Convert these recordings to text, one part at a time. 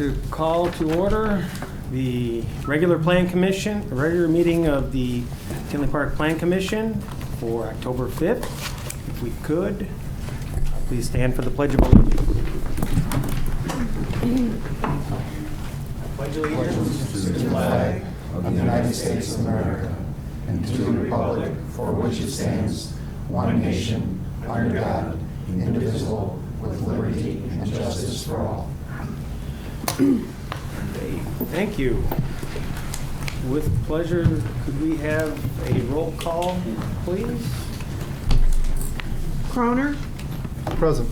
To call to order the regular meeting of the Tinley Park Plan Commission for October 5th. If we could, please stand for the Pledge of Allegiance. Pledge allegiance to the flag of the United States of America and to the republic for which it stands, one nation, under God, indivisible, with liberty and justice for all. Thank you. With pleasure, could we have a roll call, please? Croner, Present.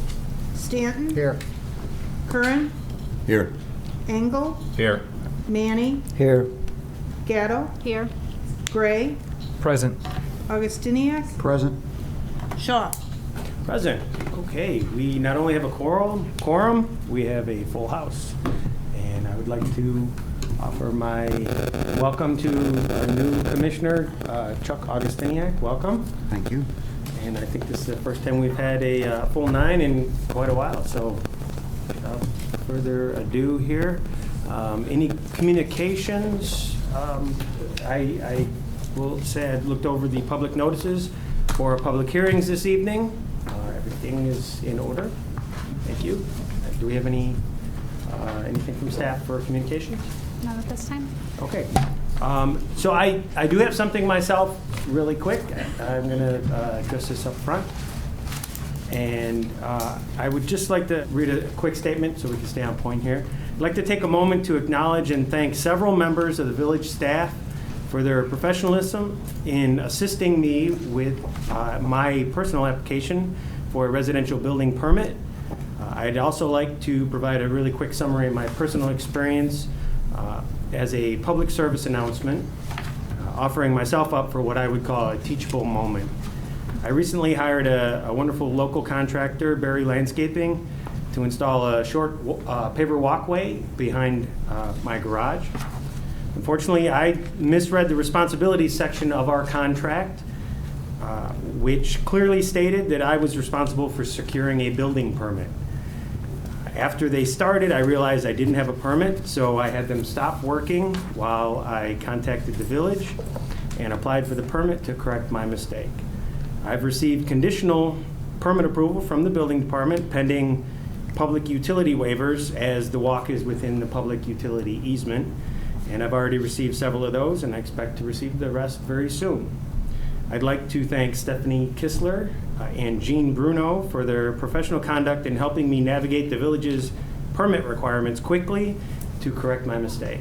Stanton, Here. Curran, Here. Engel, Here. Manny, Here. Gatto, Here. Gray, Present. Augustiniak, Present. Shaw. Present. Okay, we not only have a quorum, we have a full house. And I would like to offer my welcome to our new commissioner, Chuck Augustiniak. Welcome. Thank you. And I think this is the first time we've had a full 9 in quite a while. So without further ado here, any communications? I will say I looked over the public notices for public hearings this evening. Everything is in order. Thank you. Do we have anything from staff for communications? Not at this time. Okay. So I do have something myself really quick. I'm going to address this up front. And I would just like to read a quick statement so we can stay on point here. I'd like to take a moment to acknowledge and thank several members of the village staff for their professionalism in assisting me with my personal application for a residential building permit. I'd also like to provide a really quick summary of my personal experience as a public service announcement, offering myself up for what I would call a teachable moment. I recently hired a wonderful local contractor, Berry Landscaping, to install a short paver walkway behind my garage. Unfortunately, I misread the responsibilities section of our contract, which clearly stated that I was responsible for securing a building permit. After they started, I realized I didn't have a permit, so I had them stop working while I contacted the village and applied for the permit to correct my mistake. I've received conditional permit approval from the building department pending public utility waivers, as the walk is within the public utility easement, and I've already received several of those, and I expect to receive the rest very soon. I'd like to thank Stephanie Kistler and Jean Bruno for their professional conduct in helping me navigate the village's permit requirements quickly to correct my mistake.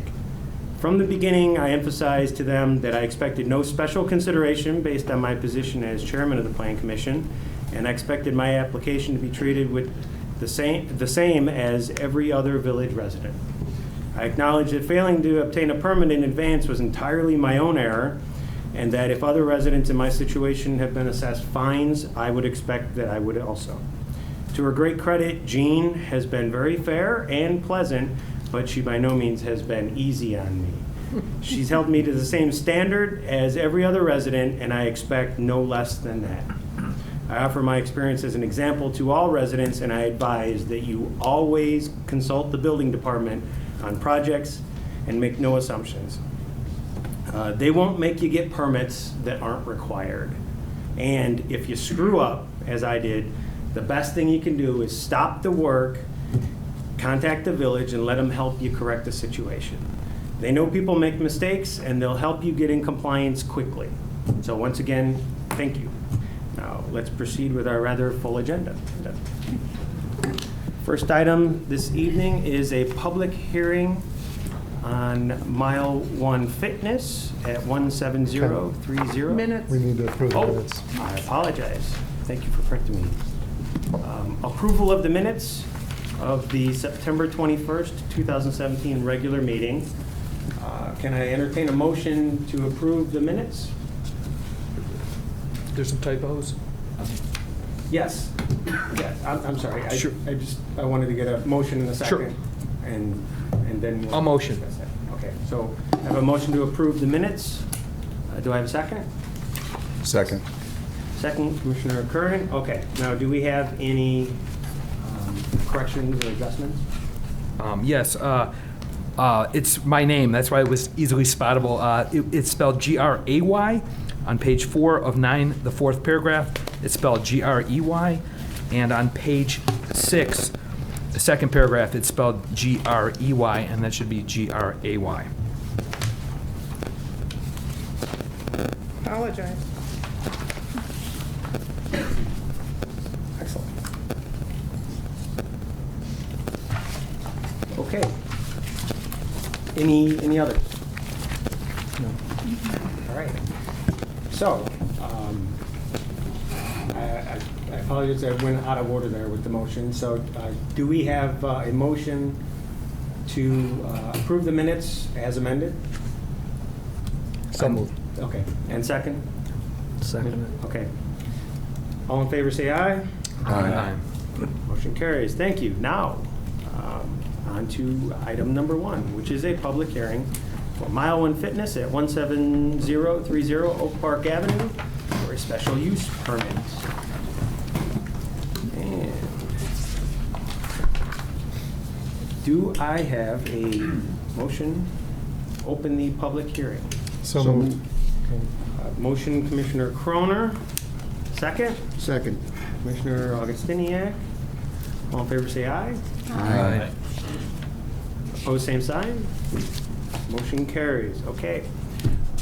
From the beginning, I emphasized to them that I expected no special consideration based on my position as chairman of the Plan Commission, and I expected my application to be treated with the same as every other village resident. I acknowledge that failing to obtain a permit in advance was entirely my own error, and that if other residents in my situation have been assessed fines, I would expect that I would also. To her great credit, Jean has been very fair and pleasant, but she by no means has been easy on me. She's held me to the same standard as every other resident, and I expect no less than that. I offer my experience as an example to all residents, and I advise that you always consult the building department on projects and make no assumptions. They won't make you get permits that aren't required. And if you screw up, as I did, the best thing you can do is stop the work, contact the village, and let them help you correct the situation. They know people make mistakes, and they'll help you get in compliance quickly. So once again, thank you. Now, let's proceed with our rather full agenda. First item this evening is a public hearing on Mile 1 Fitness at 17030. Minutes. We need to approve the minutes. I apologize. Thank you for correcting me. Approval of the minutes of the September 21st, 2017 regular meeting. Can I entertain a motion to approve the minutes? There's some typos. Yes. Yeah, I'm sorry. Sure. I wanted to get a motion in a second. Sure. And then we'll I'll motion. discuss that. Okay, so I have a motion to approve the minutes. Do I have a second? Second. Second, Commissioner Curran. Okay, now do we have any corrections or adjustments? Yes, it's my name. That's why it was easily spottable. It's spelled Gray on page 4 of 9, the 4th paragraph. It's spelled Grey. And on page 6, the 2nd paragraph, it's spelled Grey, and that should be Gray. Apologize. Excellent. Okay. Any others? No. All right. So, I apologize, I went out of order there with the motion. So, do we have a motion to approve the minutes as amended? So moved. Okay. And second? Second. Okay. All in favor, say aye. Aye. Motion carries. Thank you. Now, on to item number 1, which is a public hearing for Mile One Fitness at 17030 Oak Park Avenue for a special use permit. And do I have a motion to open the public hearing? So moved. Motion, Commissioner Croner. Second? Second. Commissioner Augustiniak. All in favor, say aye. Aye. Opposed, same sign. Motion carries. Okay.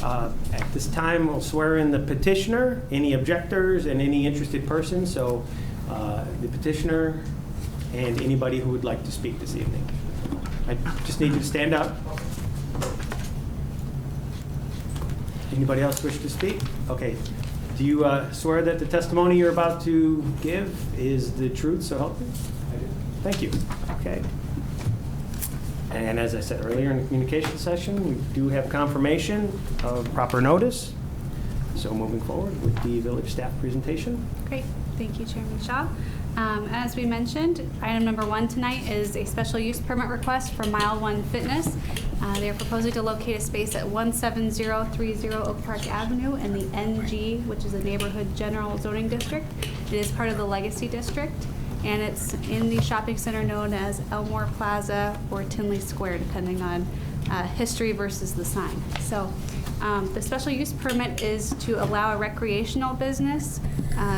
At this time, we'll swear in the petitioner, any objectors, and any interested person. So the petitioner and anybody who would like to speak this evening. I just need you to stand up. Anybody else wish to speak? Okay. Do you swear that the testimony you're about to give is the truth, so help you? I do. Thank you. Okay. And as I said earlier in the communication session, we do have confirmation of proper notice. So moving forward with the village staff presentation. Great. Thank you, Chairman Shaw. As we mentioned, item number 1 tonight is a special use permit request for Mile One Fitness. They are proposing to locate a space at 17030 Oak Park Avenue in the NG, which is the Neighborhood General Zoning District. It is part of the Legacy District, and it's in the shopping center known as Elmore Plaza or Tinley Square, depending on history versus the sign. So the special use permit is to allow a recreational business.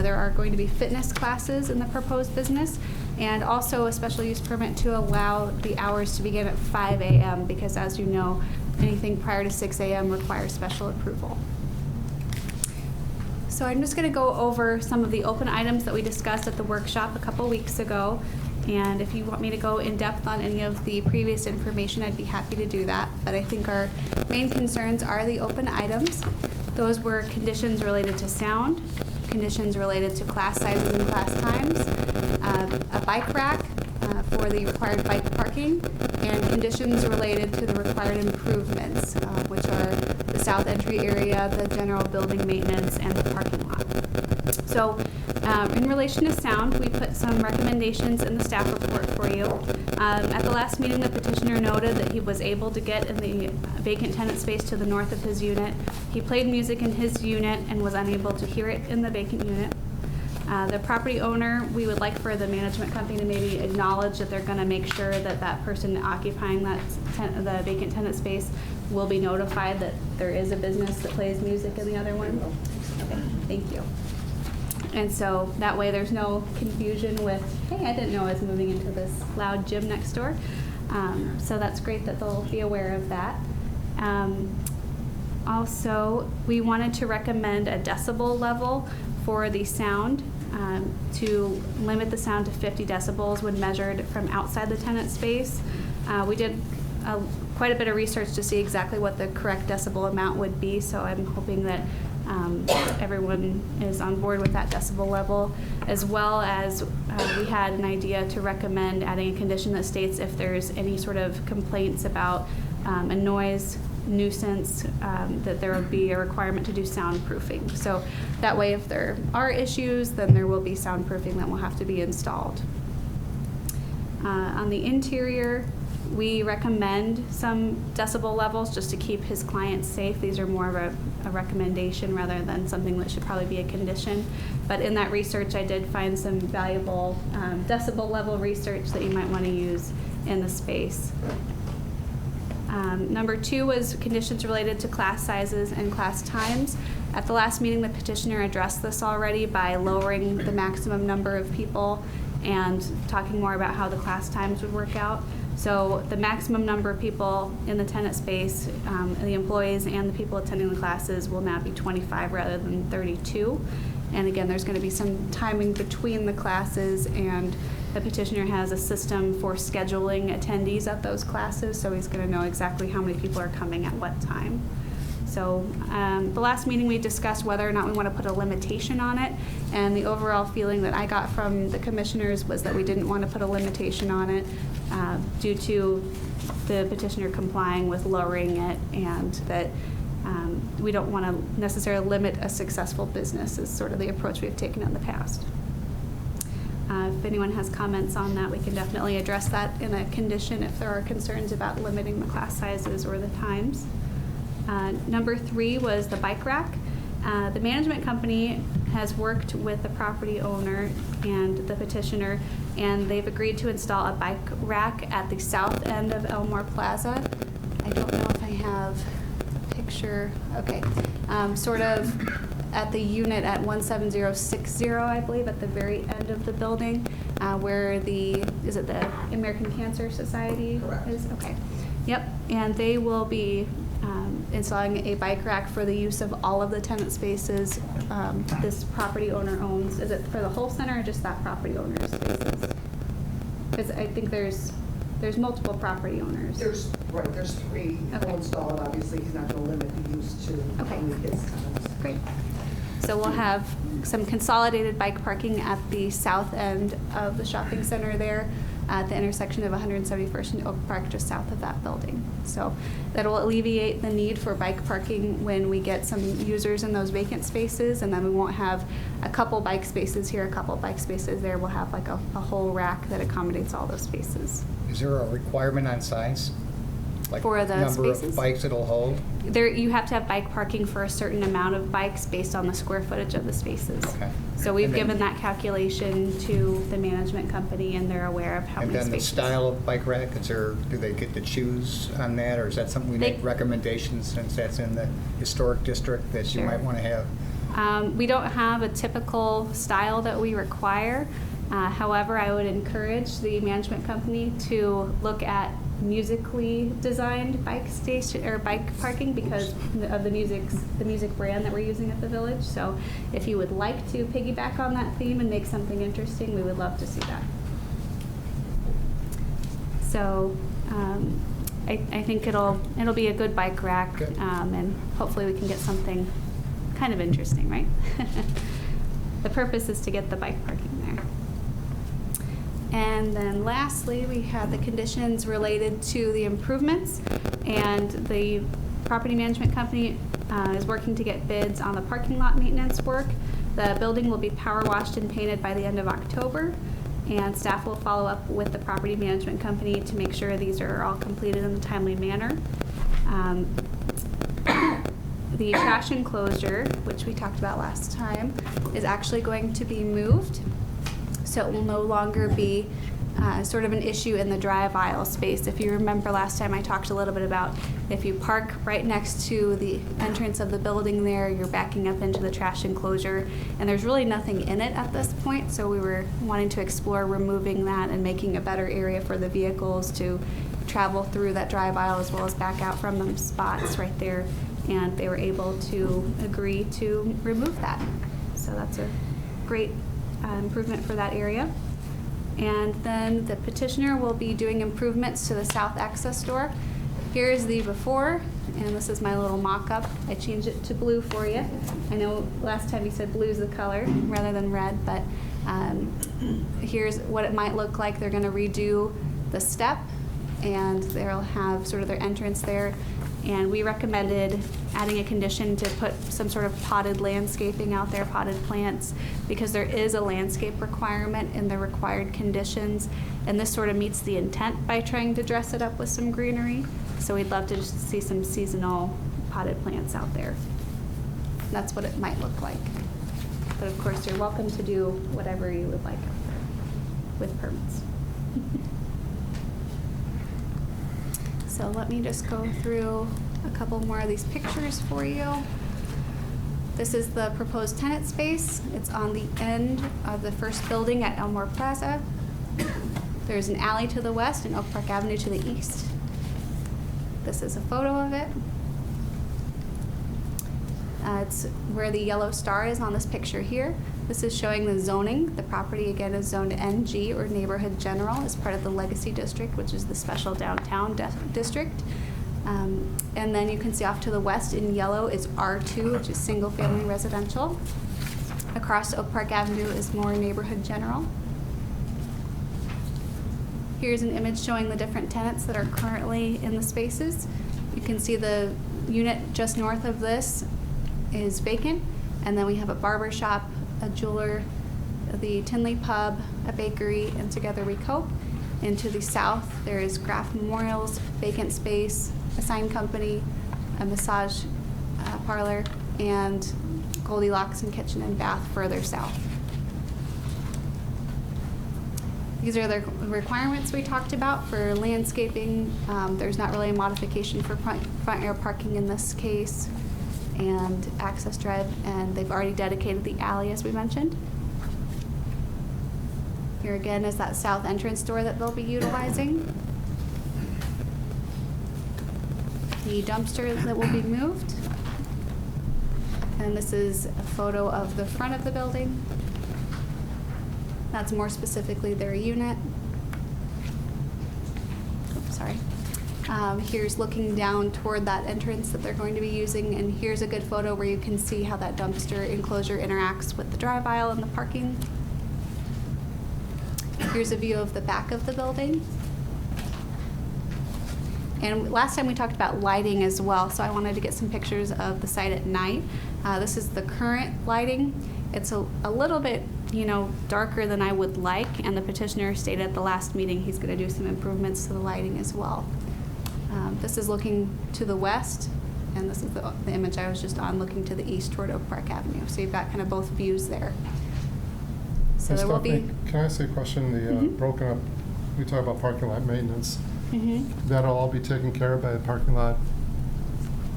There are going to be fitness classes in the proposed business, and also a special use permit to allow the hours to begin at 5 a.m. because, as you know, anything prior to 6 a.m. requires special approval. So I'm just going to go over some of the open items that we discussed at the workshop a couple weeks ago. And if you want me to go in depth on any of the previous information, I'd be happy to do that. But I think our main concerns are the open items. Those were conditions related to sound, conditions related to class sizes and class times, a bike rack for the required bike parking, and conditions related to the required improvements, which are the south entry area, the general building maintenance, and the parking lot. So in relation to sound, we put some recommendations in the staff report for you. At the last meeting, the petitioner noted that he was able to get in the vacant tenant space to the north of his unit. He played music in his unit and was unable to hear it in the vacant unit. The property owner, we would like for the management company to maybe acknowledge that they're going to make sure that that person occupying that the vacant tenant space will be notified that there is a business that plays music in the other one. Okay, thank you. And so that way there's no confusion with, hey, I didn't know I was moving into this loud gym next door. So that's great that they'll be aware of that. Also, we wanted to recommend a decibel level for the sound to limit the sound to 50 decibels when measured from outside the tenant space. We did quite a bit of research to see exactly what the correct decibel amount would be, so I'm hoping that everyone is on board with that decibel level, as well as we had an idea to recommend adding a condition that states if there's any sort of complaints about a noise nuisance, that there would be a requirement to do soundproofing. So that way, if there are issues, then there will be soundproofing that will have to be installed. On the interior, we recommend some decibel levels just to keep his clients safe. These are more of a recommendation rather than something that should probably be a condition. But in that research, I did find some valuable decibel level research that you might want to use in the space. Number 2 was conditions related to class sizes and class times. At the last meeting, the petitioner addressed this already by lowering the maximum number of people and talking more about how the class times would work out. So the maximum number of people in the tenant space, the employees and the people attending the classes, will now be 25 rather than 32. And again, there's going to be some timing between the classes, and the petitioner has a system for scheduling attendees at those classes, so he's going to know exactly how many people are coming at what time. So the last meeting we discussed whether or not we want to put a limitation on it, and the overall feeling that I got from the commissioners was that we didn't want to put a limitation on it due to the petitioner complying with lowering it, and that we don't want to necessarily limit a successful business is sort of the approach we've taken in the past. If anyone has comments on that, we can definitely address that in a condition if there are concerns about limiting the class sizes or the times. Number 3 was the bike rack. The management company has worked with the property owner and the petitioner, and they've agreed to install a bike rack at the south end of Elmore Plaza. I don't know if I have a picture. Okay. Sort of at the unit at 17060, I believe, at the very end of the building, where is it the American Cancer Society? Correct. Is? Okay. Yep. And they will be installing a bike rack for the use of all of the tenant spaces this property owner owns. Is it for the whole center or just that property owner's spaces? Because I think there's multiple property owners. There's 3. Okay. He'll install it, obviously, he's not going to limit the use to Okay. only his tenants. Great. So we'll have some consolidated bike parking at the south end of the shopping center there at the intersection of 171st and Oak Park, just south of that building. So that'll alleviate the need for bike parking when we get some users in those vacant spaces, and then we won't have a couple bike spaces here, a couple bike spaces there. We'll have like a whole rack that accommodates all those spaces. Is there a requirement on size? Like For the number spaces? of bikes it'll hold? There, you have to have bike parking for a certain amount of bikes based on the square footage of the spaces. Okay. So we've And then- given that calculation to the management company, and they're aware of how And many then the spaces. style of bike rack, do they get to choose on that, or is that something we They- make recommendations since that's in the historic district that you Sure. might want to have? We don't have a typical style that we require. However, I would encourage the management company to look at musically designed bike station or bike parking because of the music brand that we're using at the village. So if you would like to piggyback on that theme and make something interesting, we would love to see that. So I think it'll be a good bike rack, Good. and hopefully we can get something kind of interesting, right? The purpose is to get the bike parking there. And then lastly, we have the conditions related to the improvements, and the property management company is working to get bids on the parking lot maintenance work. The building will be power washed and painted by the end of October, and staff will follow up with the property management company to make sure these are all completed in a timely manner. The trash enclosure, which we talked about last time, is actually going to be moved. So it will no longer be sort of an issue in the drive aisle space. If you remember last time I talked a little bit about if you park right next to the entrance of the building there, you're backing up into the trash enclosure, and there's really nothing in it at this point, so we were wanting to explore removing that and making a better area for the vehicles to travel through that drive aisle as well as back out from them spots right there, and they were able to agree to remove that. So that's a great improvement for that area. And then the petitioner will be doing improvements to the south access door. Here's the before, and this is my little mock-up. I changed it to blue for you. I know last time you said blue's the color rather than red, but here's what it might look like. They're going to redo the step, and they'll have sort of their entrance there. And we recommended adding a condition to put some sort of potted landscaping out there, potted plants, because there is a landscape requirement in the required conditions. And this sort of meets the intent by trying to dress it up with some greenery. So we'd love to just see some seasonal potted plants out there. That's what it might look like. But of course, you're welcome to do whatever you would like out there with permits. So let me just go through a couple more of these pictures for you. This is the proposed tenant space. It's on the end of the first building at Elmore Plaza. There's an alley to the west and Oak Park Avenue to the east. This is a photo of it. It's where the yellow star is on this picture here. This is showing the zoning. The property, again, is zoned NG, or Neighborhood General, as part of the Legacy District, which is the special downtown district. And then you can see off to the west in yellow is R2, which is single-family residential. Across Oak Park Avenue is more Neighborhood General. Here's an image showing the different tenants that are currently in the spaces. You can see the unit just north of this is vacant, and then we have a barber shop, a jeweler, the Tinley Pub, a bakery, and Together We Cope. And to the south, there is Graff Memorials, vacant space, a sign company, a massage parlor, and Goldilocks and Kitchen and Bath further south. These are the requirements we talked about for landscaping. There's not really a modification for front yard parking in this case, and access drive, and they've already dedicated the alley, as we mentioned. Here again is that south entrance door that they'll be utilizing. The dumpster that will be moved. And this is a photo of the front of the building. That's more specifically their unit. Oops, sorry. Here's looking down toward that entrance that they're going to be using, and here's a good photo where you can see how that dumpster enclosure interacts with the drive aisle and the parking. Here's a view of the back of the building. And last time we talked about lighting as well, so I wanted to get some pictures of the site at night. This is the current lighting. It's a little bit, darker than I would like, and the petitioner stated at the last meeting he's going to do some improvements to the lighting as well. This is looking to the west, and this is the image I was just on, looking to the east toward Oak Park Avenue. So you've got kind of both views there. So there will be. Can I ask you a question? The broken up, we talk about parking lot maintenance. That'll all be taken care of by the parking lot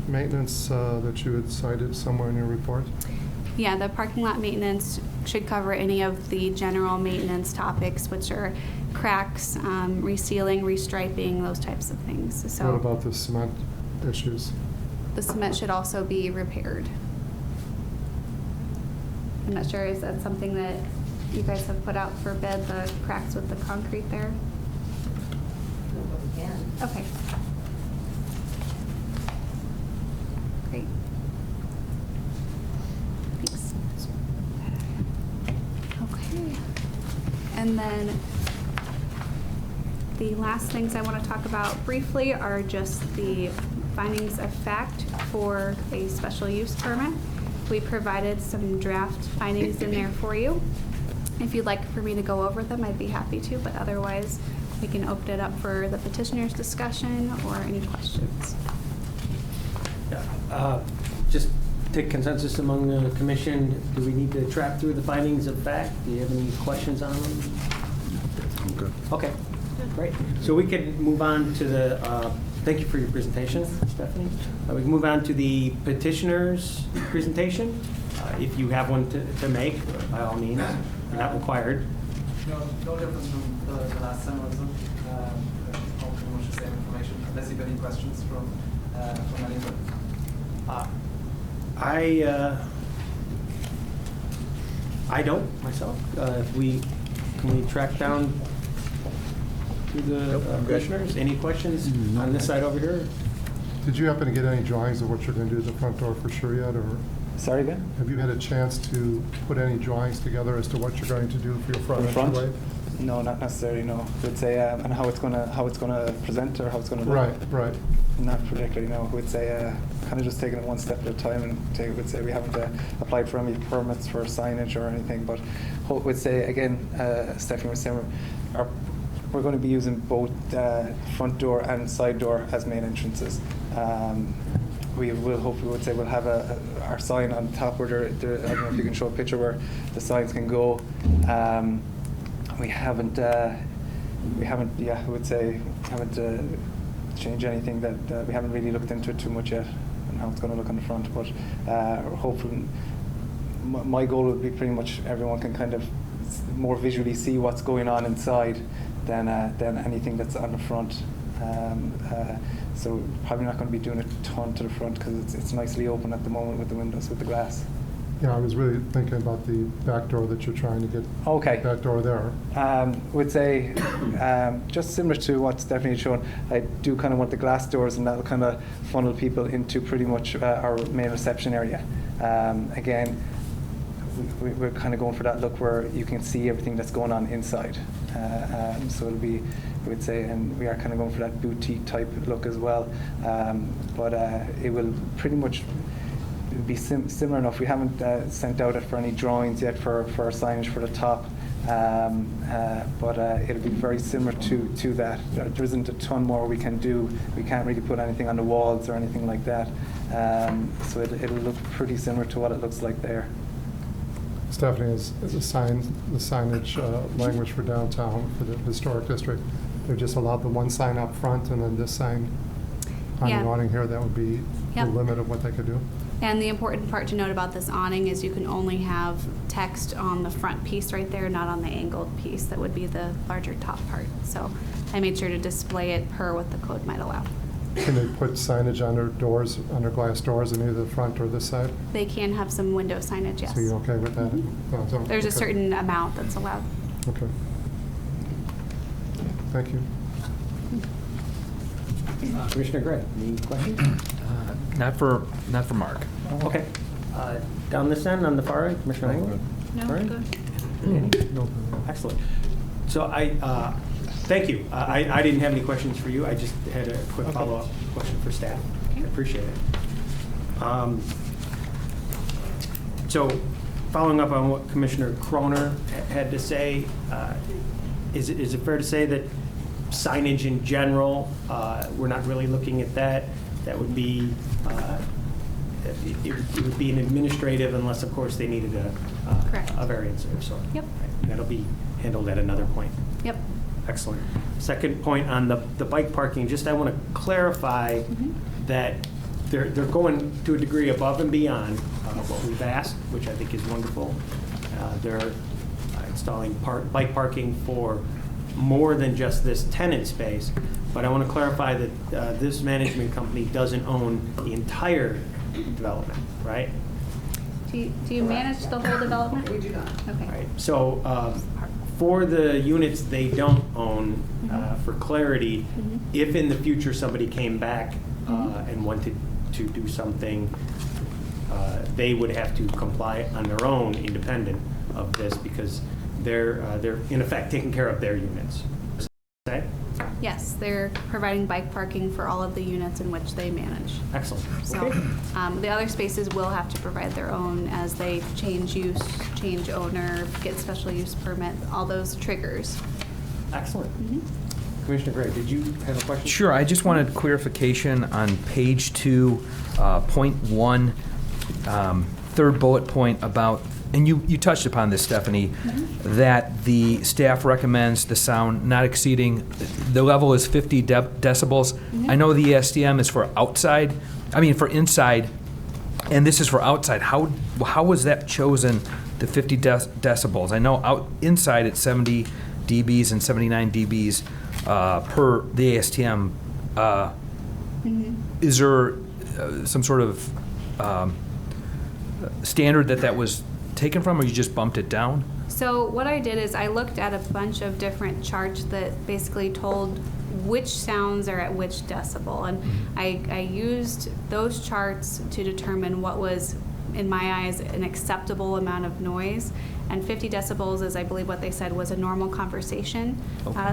maintenance that you had cited somewhere in your report? Yeah, the parking lot maintenance should cover any of the general maintenance topics, which are cracks, resealing, restriping, those types of things. So What about the cement issues? the cement should also be repaired. I'm not sure, is that something that you guys have put out for bid, the cracks with the concrete there? Okay. Great. Thanks. Okay. And then the last things I want to talk about briefly are just the findings of fact for a special use permit. We provided some draft findings in there for you. If you'd like for me to go over them, I'd be happy to, but otherwise we can open it up for the petitioner's discussion or any questions. Just take consensus among the commission. Do we need to track through the findings of fact? Do you have any questions on them? I'm good. Okay, great. So we can move on to the, thank you for your presentation, Stephanie. We can move on to the petitioner's presentation. If you have one to make, by all means, you're not required. No difference from the last time or so. All pretty much the same information, unless you have any questions from anyone. I don't myself. Can we track down to the commissioners? Any questions on this side over here? Did you happen to get any drawings of what you're going to do to the front door for sure yet, or Sorry again? have you had a chance to put any drawings together as to what you're going to do for your front For the front? entryway? No, not necessarily. No, would say and how it's gonna present or how it's gonna look. Right. Not particularly. No, would say kind of just taking it one step at a time, and would say we haven't applied for any permits for signage or anything. But would say again, Stephanie was saying we're going to be using both front door and side door as main entrances. We will hopefully would say we'll have our sign on top where there, I don't know if you can show a picture where the signs can go. We haven't change anything that we haven't really looked into it too much yet and how it's going to look on the front. But hopefully, my goal would be pretty much everyone can kind of more visually see what's going on inside than anything that's on the front. So probably not going to be doing a ton to the front because it's nicely open at the moment with the windows, with the glass. Yeah, I was really thinking about the back door that you're trying to get. Okay. Back door there. Would say just similar to what Stephanie had shown, I do kind of want the glass doors, and that'll kind of funnel people into pretty much our main reception area. Again, we're kind of going for that look where you can see everything that's going on inside. So it'll be, I would say, and we are kind of going for that boutique type look as well. But it will pretty much be similar enough. We haven't sent out it for any drawings yet for our signage for the top. But it'll be very similar to that. There isn't a ton more we can do. We can't really put anything on the walls or anything like that. So it'll look pretty similar to what it looks like there. Stephanie, is the signage language for downtown, for the historic district, they just allowed the one sign up front and then this sign on Yeah. the awning here, that would be Yep. the limit of what they could do? And the important part to note about this awning is you can only have text on the front piece right there, not on the angled piece. That would be the larger top part. So I made sure to display it per what the code might allow. Can they put signage under doors, under glass doors on either the front or this side? They can have some window signage, yes. So you're okay with that? No, so- There's a okay. certain amount that's allowed. Okay. Thank you. Commissioner Gray, any questions? Not for Mark. Okay. Down this end, on the far right, Commissioner England? No, All right. good. No. Excellent. So thank you. I didn't have any questions for you. I just had a quick follow-up question for staff. I appreciate it. So following up on what Commissioner Croner had to say, is it fair to say that signage in general, we're not really looking at that? That would be, it would be an administrative unless, of course, they needed Correct. a variance of sort. Yep. Right. That'll be handled at another point. Yep. Excellent. Second point on the bike parking, just I want to clarify that they're going to a degree above and beyond what we've asked, which I think is wonderful. They're installing bike parking for more than just this tenant space, but I want to clarify that this management company doesn't own the entire development, right? Do you manage the whole development? We do not. Okay. Right. So for the units they don't own, for clarity, if in the future somebody came back and wanted to do something, they would have to comply on their own, independent of this, because they're in effect taking care of their units. Okay? Yes, they're providing bike parking for all of the units in which they manage. Excellent. So Okay. the other spaces will have to provide their own as they change use, change owner, get special use permit, all those triggers. Excellent. Commissioner Gray, did you have a question? Sure, I just wanted clarification on page 2, point 1, third bullet point about, and you touched upon this, Stephanie, that the staff recommends the sound not exceeding, the level is 50 decibels. I know the ASTM is for outside, for inside, and this is for outside. How was that chosen, the 50 decibels? I know inside it's 70 dBs and 79 dBs per the ASTM. Is there some sort of standard that was taken from, or you just bumped it down? So what I did is I looked at a bunch of different charts that basically told which sounds are at which decibel, and I used those charts to determine what was, in my eyes, an acceptable amount of noise. And 50 decibels is, I believe what they said, was a normal conversation,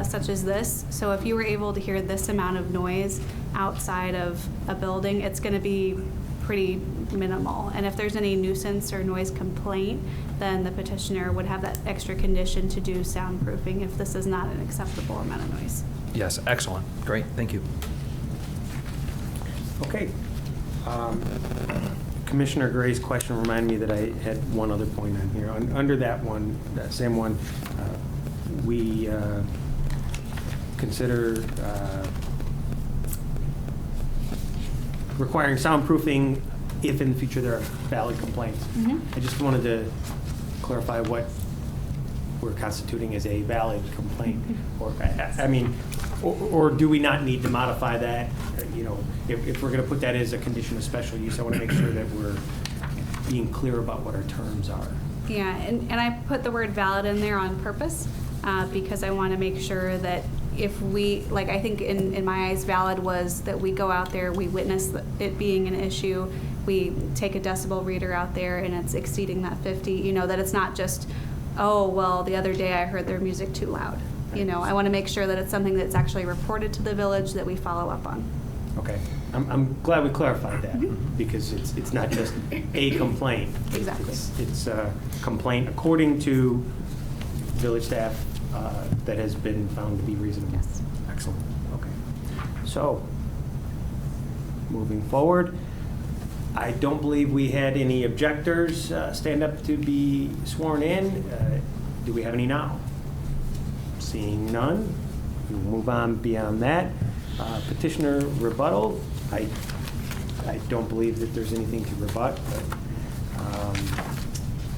such as this. So if you were able to hear this amount of noise outside of a building, it's going to be pretty minimal. And if there's any nuisance or noise complaint, then the petitioner would have that extra condition to do soundproofing if this is not an acceptable amount of noise. Yes, excellent. Great, thank you. Okay. Commissioner Gray's question reminded me that I had one other point on here. Under that one, that same one, we consider requiring soundproofing if in the future there are valid complaints. I just wanted to clarify what we're constituting as a valid complaint. Or, I mean, or do we not need to modify that? You know, if we're going to put that as a condition of special use, I want to make sure that we're being clear about what our terms are. Yeah, and I put the word valid in there on purpose because I want to make sure that if we, like, I think in my eyes, valid was that we go out there, we witness it being an issue, we take a decibel reader out there and it's exceeding that 50, you know, that it's not just, oh, well, the other day I heard their music too loud. You know, I want to make sure that it's something that's actually reported to the village that we follow up on. Okay, I'm glad we clarified that, because it's not just a complaint. Exactly. It's a complaint according to village staff that has been found to be reasonable. Yes. Excellent, okay. So, moving forward, I don't believe we had any objectors stand up to be sworn in. Do we have any now? Seeing none, we'll move on beyond that. Petitioner rebuttal, I don't believe that there's anything to rebut, but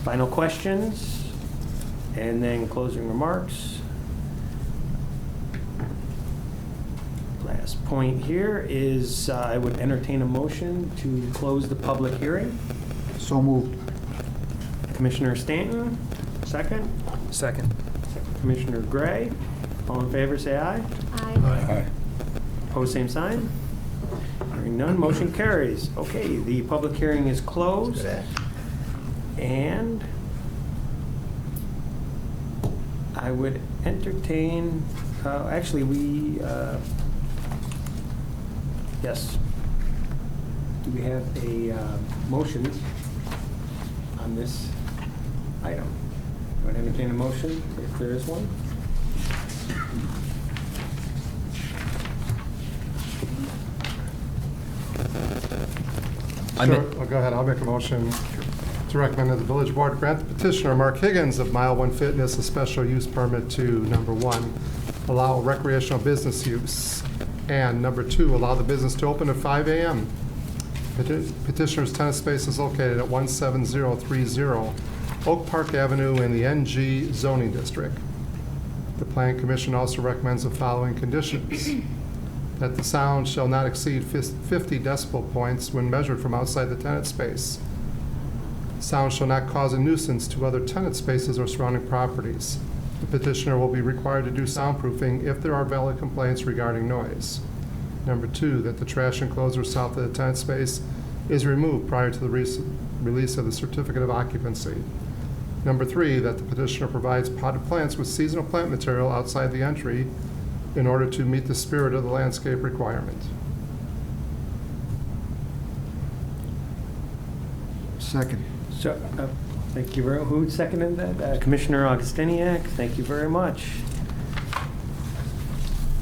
final questions, and then closing remarks. Last point here is I would entertain a motion to close the public hearing. So moved. Commissioner Stanton, second. Second. Commissioner Gray, all in favor, say aye. Aye. Opposed, same sign. Hearing none, motion carries. Okay, the public hearing is closed. And I would entertain, actually, yes. Do we have a motion on this item? I would entertain a motion if there is one. Sure, I'll go ahead. I'll make a motion to recommend that the village board grant the petitioner Mark Higgins of Mile One Fitness a special use permit to, number one, allow recreational business use, and number two, allow the business to open at 5 a.m. Petitioner's tenant space is located at 17030 Oak Park Avenue in the NG zoning district. The Plan Commission also recommends the following conditions: that the sound shall not exceed 50 decibel points when measured from outside the tenant space. Sound shall not cause a nuisance to other tenant spaces or surrounding properties. The petitioner will be required to do soundproofing if there are valid complaints regarding noise. Number two, that the trash enclosure south of the tenant space is removed prior to the release of the certificate of occupancy. Number three, that the petitioner provides potted plants with seasonal plant material outside the entry in order to meet the spirit of the landscape requirement. Second. So, thank you very much. Who seconded that? Commissioner Augustiniak, thank you very much.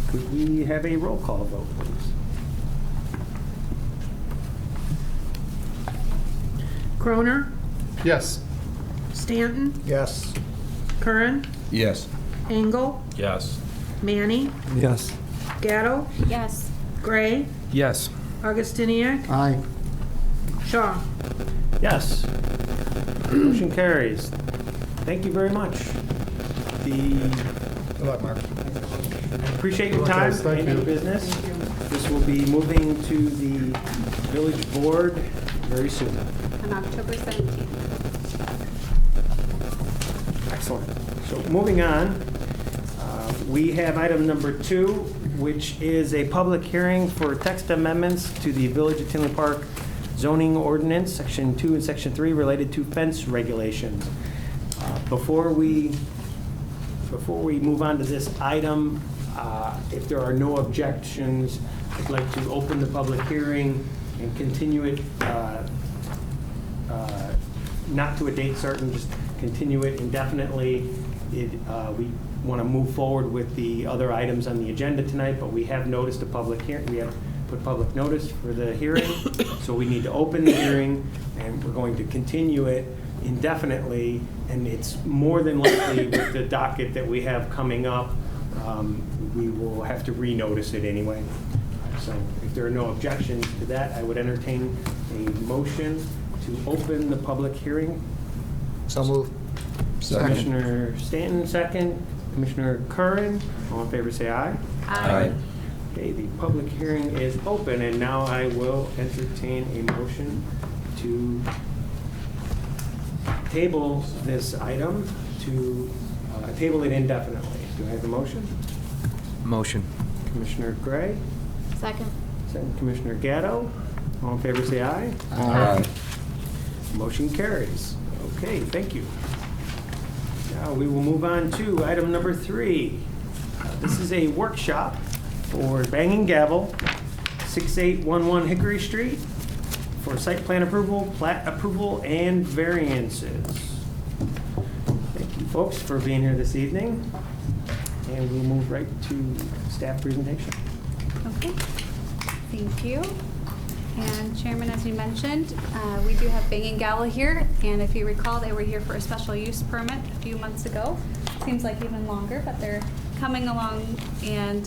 Could we have a roll call vote, please? Croner, Yes. Stanton, Yes. Curran, Yes. Engel, Yes. Manny, Yes. Gatto, Yes. Gray, Yes. Augustiniak, Aye. Shaw. Yes. Motion carries. Thank you very much. Good luck, Mark. Appreciate your Okay, time thank and your you. business. This will be moving to the village board very soon. On October 17th. Excellent. So moving on, we have item number 2, which is a public hearing for text amendments to the Village of Tinley Park zoning ordinance, Section 2 and Section 3, related to fence regulations. Before we move on to this item, if there are no objections, I'd like to open the public hearing and continue it, not to a date certain, just continue it indefinitely. We want to move forward with the other items on the agenda tonight, but we have noticed a public hearing. We have put public notice for the hearing, so we need to open the hearing, and we're going to continue it indefinitely, and it's more than likely with the docket that we have coming up, we will have to renotice it anyway. So if there are no objections to that, I would entertain a motion to open the public hearing. So moved. Commissioner Stanton, second. Commissioner Curran, all in favor say aye. Aye. Okay, the public hearing is open, and now I will entertain a motion to table this item, to table it indefinitely. Do I have a motion? Motion. Commissioner Gray, Second. second Commissioner Gatto, all in favor say aye. Aye. Motion carries. Okay, thank you. Now we will move on to item number 3. This is a workshop for Banging Gavel, 6811 Hickory Street, for site plan approval, plat approval, and variances. Thank you, folks, for being here this evening. And we'll move right to staff presentation. Okay, thank you. And Chairman, as you mentioned, we do have Banging Gavel here, and if you recall, they were here for a special use permit a few months ago. Seems like even longer, but they're coming along and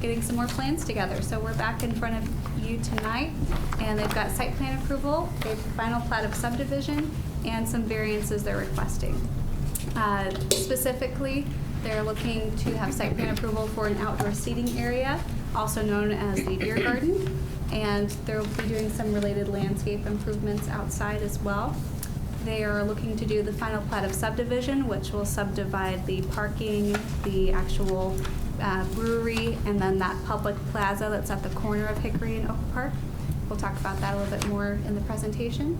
getting some more plans together. So we're back in front of you tonight, and they've got site plan approval, a final plat of subdivision, and some variances they're requesting. Specifically, they're looking to have site plan approval for an outdoor seating area, also known as the beer garden, and they'll be doing some related landscape improvements outside as well. They are looking to do the final plat of subdivision, which will subdivide the parking, the actual brewery, and then that public plaza that's at the corner of Hickory and Oak Park. We'll talk about that a little bit more in the presentation.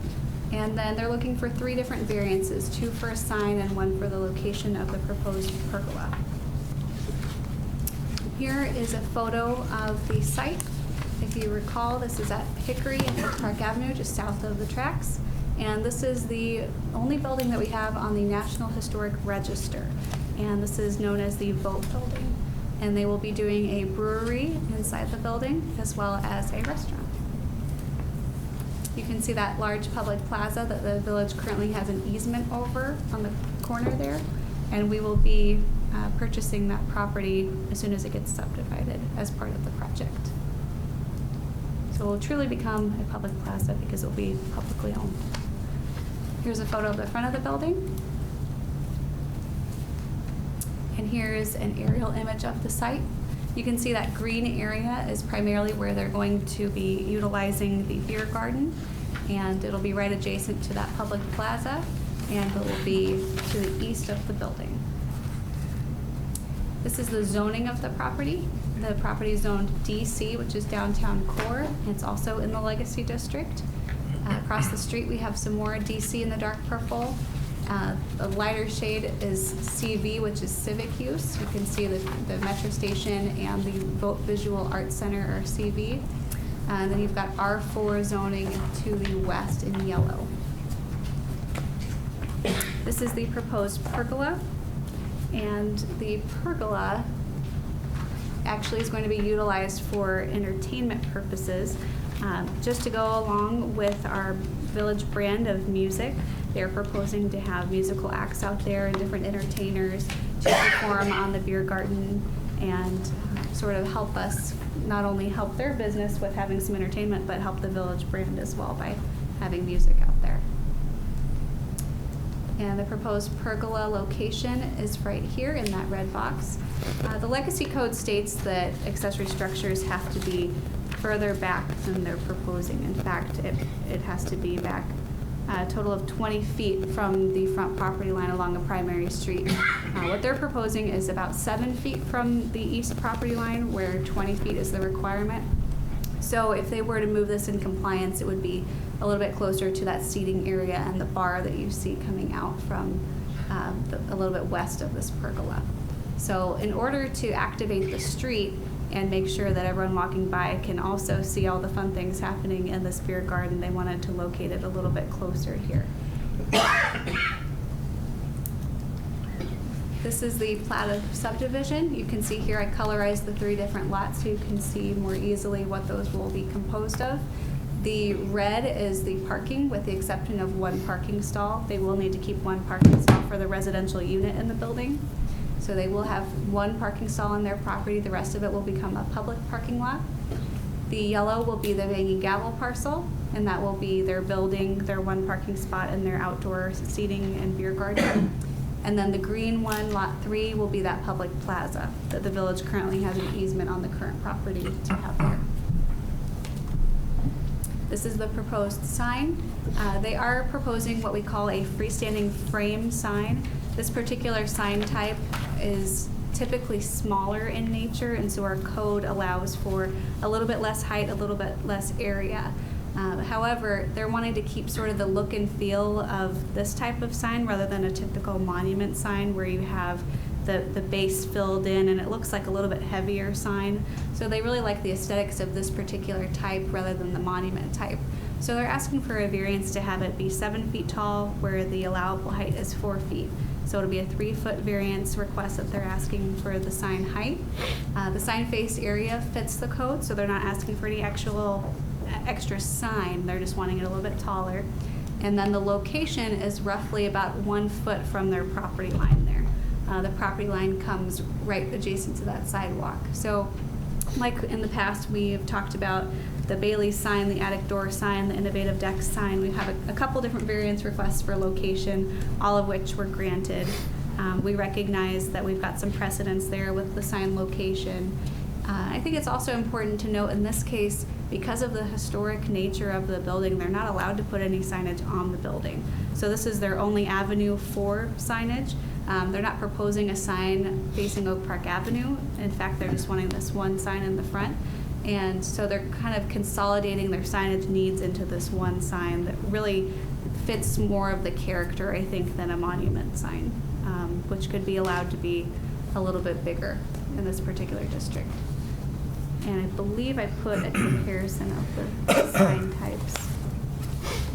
And then they're looking for 3 different variances, 2 for a sign and 1 for the location of the proposed pergola. Here is a photo of the site. If you recall, this is at Hickory and Oak Park Avenue, just south of the tracks. And this is the only building that we have on the National Historic Register. And this is known as the Vote Building. And they will be doing a brewery inside the building as well as a restaurant. You can see that large public plaza that the village currently has an easement over on the corner there. And we will be purchasing that property as soon as it gets subdivided as part of the project. So it will truly become a public plaza because it will be publicly owned. Here's a photo of the front of the building. And here's an aerial image of the site. You can see that green area is primarily where they're going to be utilizing the beer garden, and it'll be right adjacent to that public plaza, and it will be to the east of the building. This is the zoning of the property. The property is zoned DC, which is downtown core. It's also in the Legacy District. Across the street, we have some more DC in the dark purple. The lighter shade is CV, which is civic use. You can see the metro station and the Vote Visual Arts Center are CV. And then you've got R4 zoning to the west in yellow. This is the proposed pergola. And the pergola actually is going to be utilized for entertainment purposes. Just to go along with our village brand of music, they're proposing to have musical acts out there and different entertainers to perform on the beer garden and sort of help us not only help their business with having some entertainment, but help the village brand as well by having music out there. And the proposed pergola location is right here in that red box. The Legacy Code states that accessory structures have to be further back than they're proposing. In fact, it has to be back a total of 20 feet from the front property line along a primary street. What they're proposing is about 7 feet from the east property line, where 20 feet is the requirement. So if they were to move this in compliance, it would be a little bit closer to that seating area and the bar that you see coming out from a little bit west of this pergola. So in order to activate the street and make sure that everyone walking by can also see all the fun things happening in this beer garden, they wanted to locate it a little bit closer here. This is the plat of subdivision. You can see here I colorized the 3 different lots so you can see more easily what those will be composed of. The red is the parking, with the exception of 1 parking stall. They will need to keep 1 parking stall for the residential unit in the building. So they will have 1 parking stall on their property. The rest of it will become a public parking lot. The yellow will be the Van Gavel parcel, and that will be their building, their one parking spot, and their outdoor seating and beer garden. And then the green one, Lot 3, will be that public plaza that the village currently has an easement on the current property to have there. This is the proposed sign. They are proposing what we call a freestanding frame sign. This particular sign type is typically smaller in nature, and so our code allows for a little bit less height, a little bit less area. However, they're wanting to keep sort of the look and feel of this type of sign rather than a typical monument sign where you have the base filled in and it looks like a little bit heavier sign. So they really like the aesthetics of this particular type rather than the monument type. So they're asking for a variance to have it be 7 feet tall where the allowable height is 4 feet. So it'll be a 3-foot variance request that they're asking for the sign height. The sign face area fits the code, so they're not asking for any actual extra sign. They're just wanting it a little bit taller. And then the location is roughly about 1 foot from their property line there. The property line comes right adjacent to that sidewalk. So like in the past, we have talked about the Bailey sign, the attic door sign, the innovative deck sign. We have a couple different variance requests for location, all of which were granted. We recognize that we've got some precedence there with the sign location. I think it's also important to note in this case, because of the historic nature of the building, they're not allowed to put any signage on the building. So this is their only avenue for signage. They're not proposing a sign facing Oak Park Avenue. In fact, they're just wanting this one sign in the front. And so they're kind of consolidating their signage needs into this one sign that really fits more of the character, I think, than a monument sign, which could be allowed to be a little bit bigger in this particular district. And I believe I put a comparison of the sign types,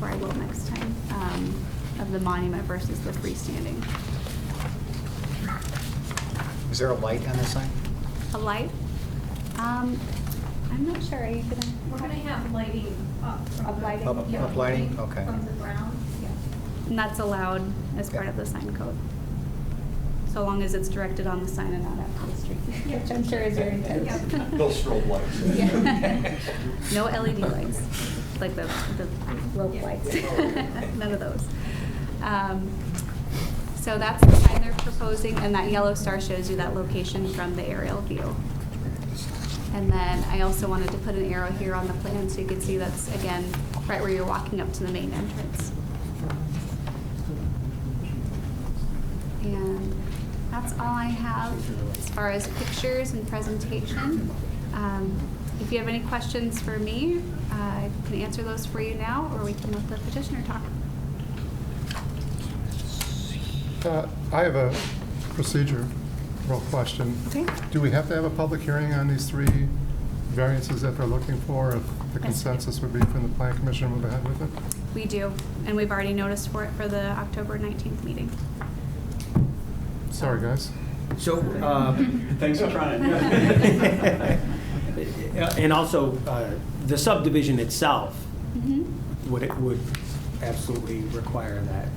or I will next time, of the monument versus the freestanding. Is there a light on the sign? A light? I'm not sure. Are you gonna? We're gonna have lighting up. From Uplighting? the- Up- yeah, uplighting? Okay. From the ground. Yeah. And that's allowed as part of the sign code. So long as it's directed on the sign and not out to the street, which I'm sure is your intent. No strobe lights. Yeah. No LED lights, like the rope lights. None of those. So that's the sign they're proposing, and that yellow star shows you that location from the aerial view. And then I also wanted to put an arrow here on the plan so you could see that's, again, right where you're walking up to the main entrance. And that's all I have as far as pictures and presentation. If you have any questions for me, I can answer those for you now, or we can let the petitioner talk. I have a procedural question. Okay. Do we have to have a public hearing on these 3 variances that they're looking for if the consensus would be from the plan commission to move ahead with it? We do, and we've already noticed for it for the October 19th meeting. Sorry, guys. So, Thanks for trying. and also, the subdivision itself Mm-hmm. would absolutely require that.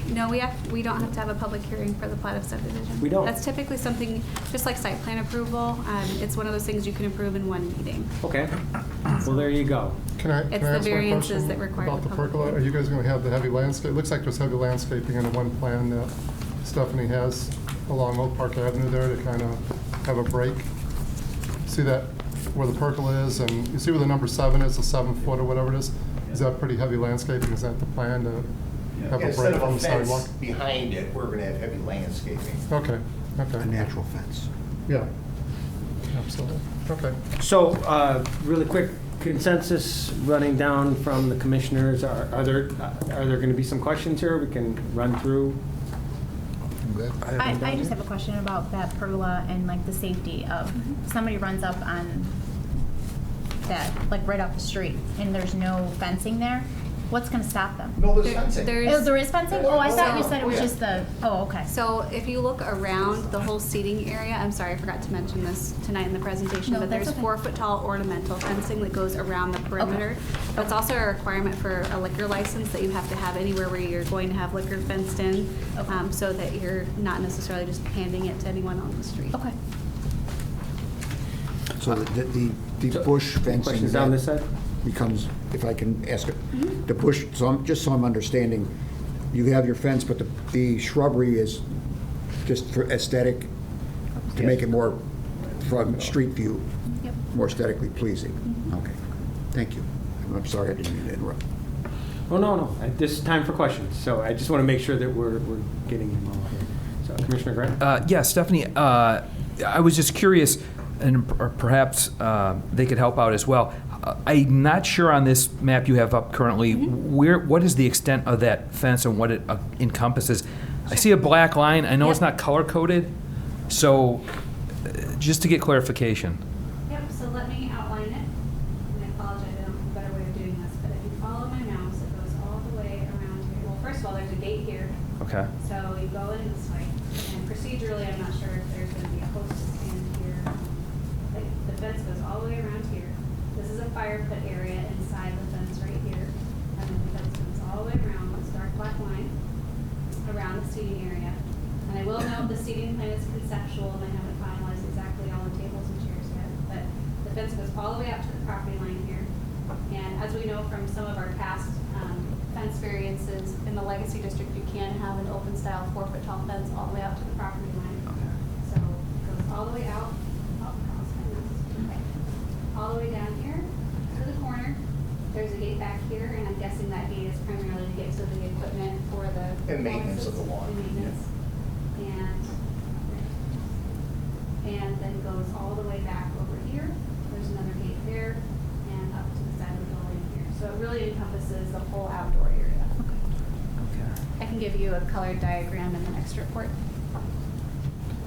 No, we don't have to have a public hearing for the plat of subdivision. We don't? That's typically something, just like site plan approval, it's one of those things you can approve in one meeting. Okay. Well, there you go. Can I It's ask the one variances question that require about the the public pergola? Are you guys going to have the heavy landscape? It looks like there's heavy landscaping in the one plan that Stephanie has along Oak Park Avenue there to kind of have a break. See that where the pergola is, and you see where the number 7 is, the 7 foot or whatever it is? Is that pretty heavy landscaping? Is that the plan to have a Instead break of from a the sidewalk? fence behind it, we're gonna have heavy landscaping. Okay, A okay. natural fence. Yeah, absolutely. Okay. So, really quick, consensus running down from the commissioners. Are there going to be some questions here we can run through? I just have a question about that pergola and like the safety of somebody runs up on that, like right off the street, and there's no fencing there. What's going to stop them? No, there's fencing. Oh, there is fencing? Oh, I thought you said it was Oh, yeah. just the, oh, okay. So if you look around the whole seating area, I'm sorry, I forgot to mention this tonight in the presentation, No, but that's there's okay. 4-foot tall ornamental fencing that goes around the perimeter. But it's also a requirement for a liquor license that you have to have anywhere where you're going to have liquor fenced in, so that you're not necessarily just handing it to anyone on the street. Okay. So the bush fencing. Questions down this side? Becomes, if I can ask it, the bush, just so I'm understanding, you have your fence, but the shrubbery is just for aesthetic, to make it more, from street view, Yep. more aesthetically pleasing? Okay, thank you. I'm sorry I didn't mean to interrupt. Oh, no. This is time for questions, so I just want to make sure that we're getting them all here. So Commissioner Grant? Yeah, Stephanie, I was just curious, and perhaps they could help out as well. I'm not sure on this map you have up currently, what is the extent of that fence and what it encompasses? I see a black line. I know it's Yep. not color-coded, so just to get clarification. Yep, so let me outline it. And I apologize, I don't have a better way of doing this, but if you follow my mouse, it goes all the way around here. Well, first of all, there's a gate here. Okay. So you go in this way. And procedurally, I'm not sure if there's going to be a post stand here. Like, the fence goes all the way around here. This is a fire pit area inside the fence right here. And then the fence goes all the way around this dark black line around the seating area. And I will note the seating plan is conceptual and I haven't finalized exactly all the tables and chairs yet. But the fence goes all the way out to the property line here. And as we know from some of our past fence variances in the Legacy District, you can have an open style 4-foot tall fence all the way out to the property line. So it goes all the way out, all the way down here to the corner. There's a gate back here, and I'm guessing that gate is primarily to get to the equipment for the And maintenance of the lawn. and maintenance. And then goes all the way back over here. There's another gate there, and up to the side of the building here. So it really encompasses the whole outdoor area. I can give you a colored diagram in the next report.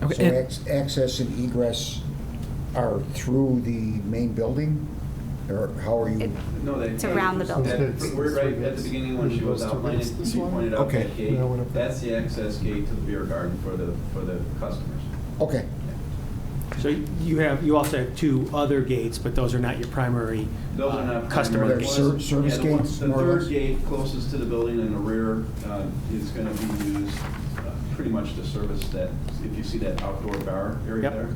Okay. So access and egress are through the main building? Or how are you? No, It's around the building. We're right at the beginning when she was outlining, she pointed out Okay. that gate. That's the access gate to the beer garden for the customers. Okay. So you also have 2 other gates, but those are not your primary Those are not customer primary. gates. Service Yeah, the one- gates, The more or less? third gate closest to the building in the rear is going to be used pretty much to service that, if you see that outdoor bar area Yep. there.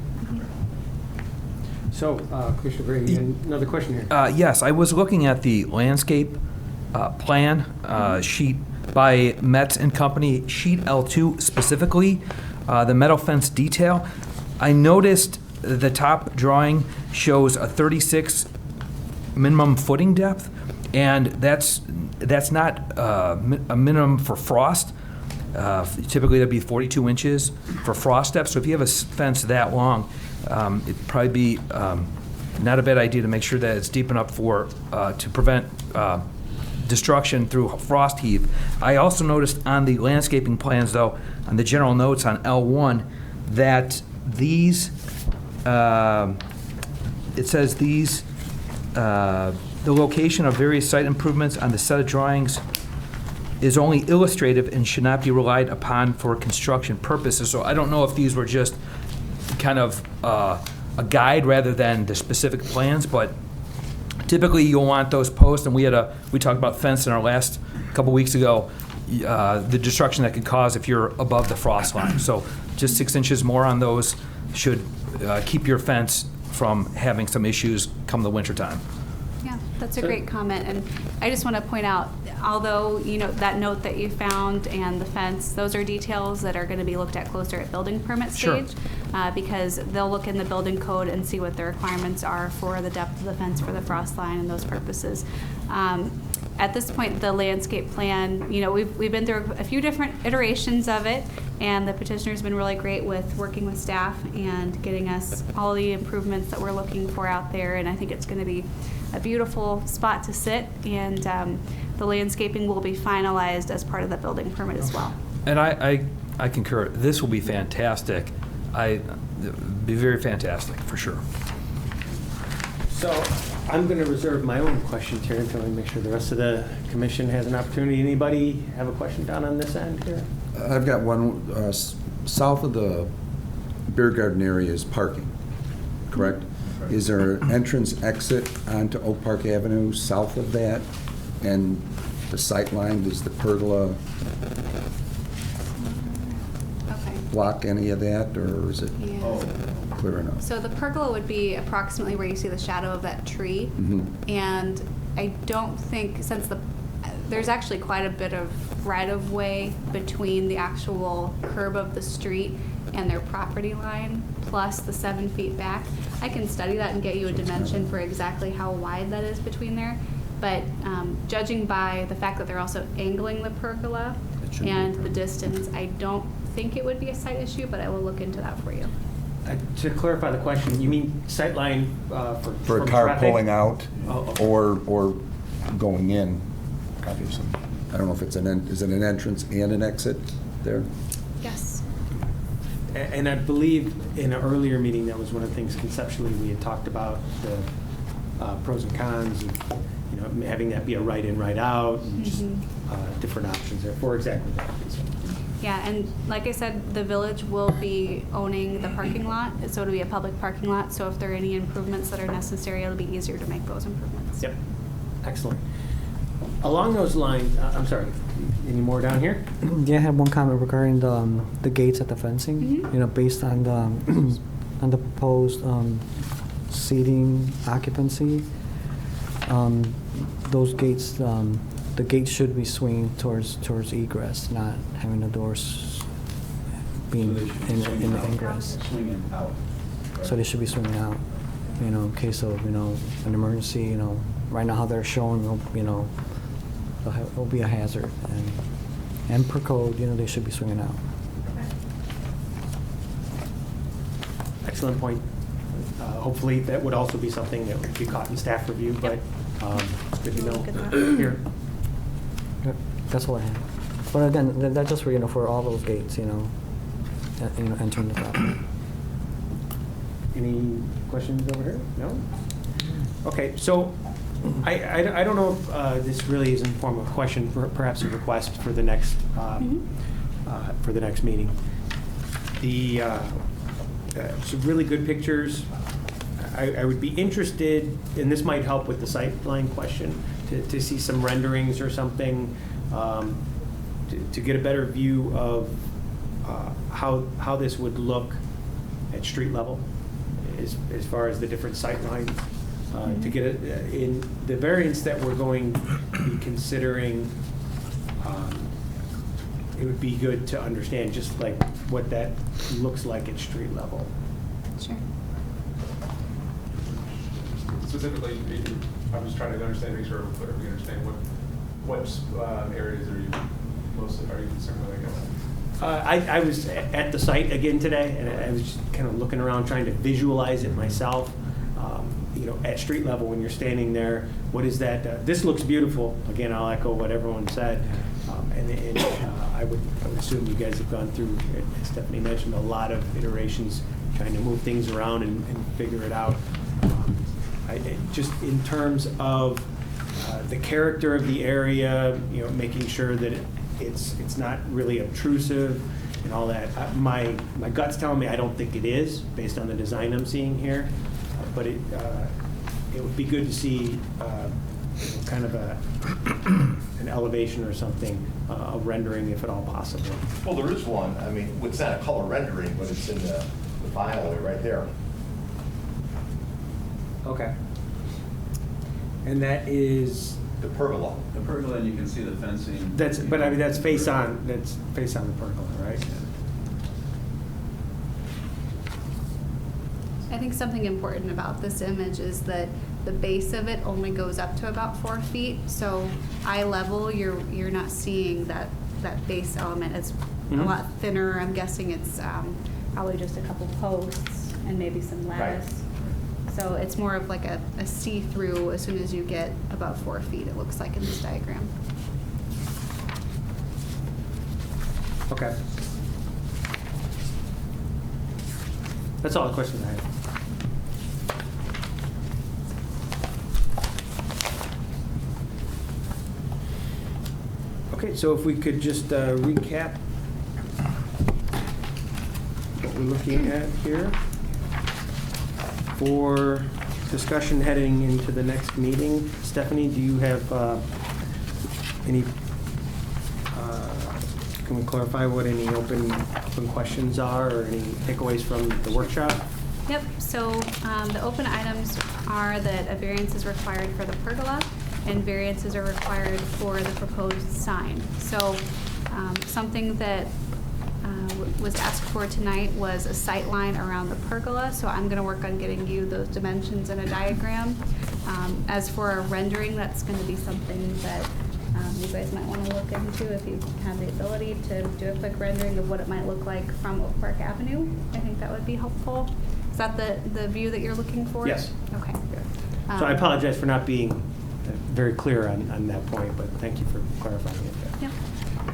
So, Commissioner Gray, you had another question here. Yes, I was looking at the landscape plan sheet by Metz and Company, sheet L2 specifically, the metal fence detail. I noticed the top drawing shows a 36 minimum footing depth, and that's not a minimum for frost. Typically, that'd be 42 inches for frost depth. So if you have a fence that long, it'd probably be not a bad idea to make sure that it's deep enough for to prevent destruction through frost heave. I also noticed on the landscaping plans, though, on the general notes on L1, that these it says these the location of various site improvements on the set of drawings is only illustrative and should not be relied upon for construction purposes. So I don't know if these were just kind of a guide rather than the specific plans, but typically you'll want those posts, and we talked about fence in our last couple weeks ago, the destruction that could cause if you're above the frost line. So just 6 inches more on those should keep your fence from having some issues come the winter time. Yeah, that's a great comment, and I just want to point out, although, that note that you found and the fence, those are details that are going to be looked at closer at building permit Sure. stage, because they'll look in the building code and see what the requirements are for the depth of the fence for the frost line and those purposes. At this point, the landscape plan, we've been through a few different iterations of it, and the petitioner's been really great with working with staff and getting us all the improvements that we're looking for out there, and I think it's going to be a beautiful spot to sit, and the landscaping will be finalized as part of the building permit as well. And I concur. This will be fantastic. Be very fantastic, for sure. So I'm going to reserve my own questions here until I make sure the rest of the commission has an opportunity. Anybody have a question down on this end here? I've got one. South of the beer garden area is parking, correct? Is there an entrance exit onto Oak Park Avenue south of that? And the sight line, does the pergola Okay. block any of that, or is it? Yeah. Oh, clear enough. So the pergola would be approximately where you see the shadow of that tree. Mhm. And I don't think, since there's actually quite a bit of right-of-way between the actual curb of the street and their property line, plus the 7 feet back. I can study that and get you a dimension for exactly how wide that is between there. But judging by the fact that they're also angling the pergola It should be and a the pergola. distance, I don't think it would be a site issue, but I will look into that for you. To clarify the question, you mean sightline For a from car traffic? pulling out Oh, okay. or going in, obviously. I don't know if it's is it an entrance and an exit there? Yes. And I believe in an earlier meeting, that was one of the things conceptually we had talked about, the pros and cons of, you know, having that be a right in, right out, and just different options there for exactly that reason. Yeah, and like I said, the village will be owning the parking lot, so it'll be a public parking lot, so if there are any improvements that are necessary, it'll be easier to make those improvements. Yep, excellent. Along those lines, I'm sorry, any more down here? Yeah, I have one comment regarding the gates at the fencing. Mhm. You know, based on the on the proposed seating occupancy, those gates, the gates should be swinging towards egress, not having the doors being So they should be in swinging the out. ingress. Swinging out. So they should be swinging out. You know, in case of an emergency. You know, right now how they're showing, you know, it'll be a hazard. And per code, you know, they should be swinging out. Excellent point. Hopefully, that would also be something that would be caught in staff review, but good to know Look at that. here. Yep, that's all I have. But again, that's just for, for all those gates, entering the property. Any questions over here? No? Okay, so I don't know if this really is in the form of a question, perhaps a request for the next meeting. Some really good pictures. I would be interested, and this might help with the sightline question, to see some renderings or something, to get a better view of how this would look at street level, as far as the different sightlines. To get it in the variants that we're going to be considering, it would be good to understand just like what that looks like at street level. Sure. Specifically, I'm just trying to understand, make sure we understand what areas are you concerned with, I guess? I was at the site again today, and I was just kind of looking around trying to visualize it myself. At street level, when you're standing there, what is that? This looks beautiful. Again, I'll echo what everyone said. I would assume you guys have gone through, as Stephanie mentioned, a lot of iterations trying to move things around and figure it out. Just in terms of the character of the area, making sure that it's not really obtrusive and all that. My gut's telling me I don't think it is, based on the design I'm seeing here. But it would be good to see kind of an elevation or something, a rendering if at all possible. Well, there is one. I mean, it's not a color rendering, but it's in the file right there. Okay. And that is the pergola. The pergola, and you can see the fencing. That's face on the pergola, right? I think something important about this image is that the base of it only goes up to about 4 feet. So eye level, you're not seeing that base element. It's a lot thinner. I'm guessing it's probably just a couple posts and maybe some lattice. Right. So it's more of like a see-through as soon as you get above 4 feet, it looks like in this diagram. Okay. That's all the questions I have. Okay, so if we could just recap what we're looking at here for discussion heading into the next meeting. Stephanie, do you have any, can we clarify what any open questions are or any takeaways from the workshop? Yep, so the open items are that a variance is required for the pergola and variances are required for the proposed sign. So something that was asked for tonight was a sight line around the pergola, so I'm going to work on getting you those dimensions in a diagram. As for a rendering, that's going to be something that you guys might want to look into if you have the ability to do a quick rendering of what it might look like from Oak Park Avenue. I think that would be helpful. Is that the view that you're looking for? Yes. Okay. So I apologize for not being very clear on that point, but thank you for clarifying it there. Yeah.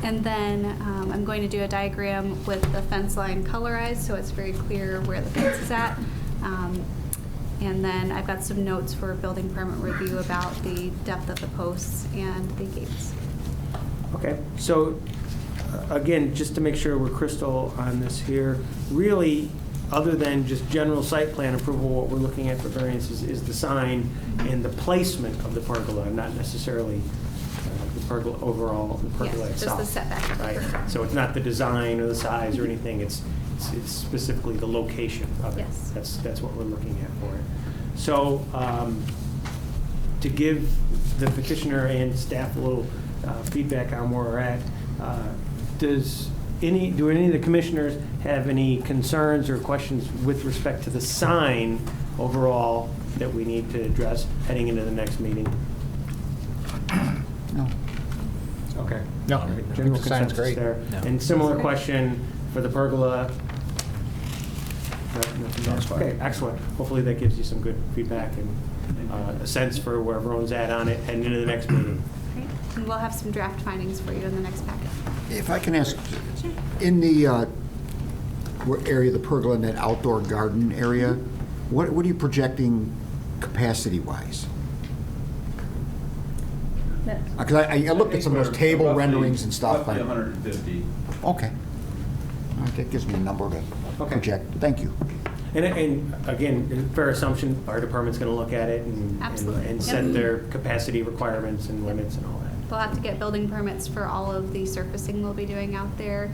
And then I'm going to do a diagram with the fence line colorized so it's very clear where the fence is at. And then I've got some notes for building permit review about the depth of the posts and the gates. Okay, so again, just to make sure we're crystal on this here, really, other than just general site plan approval, what we're looking at for variances is the sign and the placement of the pergola, not necessarily the pergola overall, the pergola Yes, itself. just the setback of the Right. pergola. So it's not the design or the size or anything, it's specifically the location of it. Yes. That's what we're looking at for it. So to give the petitioner and staff a little feedback on where we're at, do any of the commissioners have any concerns or questions with respect to the sign overall that we need to address heading into the next meeting? No. Okay. No, All right. I think General the sign's consensus great. there. No. And similar question for the pergola. Nothing else? Okay, excellent. Hopefully that gives you some good feedback and a sense for where everyone's at on it heading into the next meeting. Great. And we'll have some draft findings for you in the next packet. If I can ask, in the area, the pergola and that outdoor garden area, what are you projecting capacity-wise? Because I looked at some of those table Roughly- renderings and stuff. Roughly 150. Okay. All right, that gives me a number to project. Thank you. And again, fair assumption, fire department's going to look at it Absolutely. and Yep. set their capacity requirements and limits and all that. We'll have to get building permits for all of the surfacing we'll be doing out there.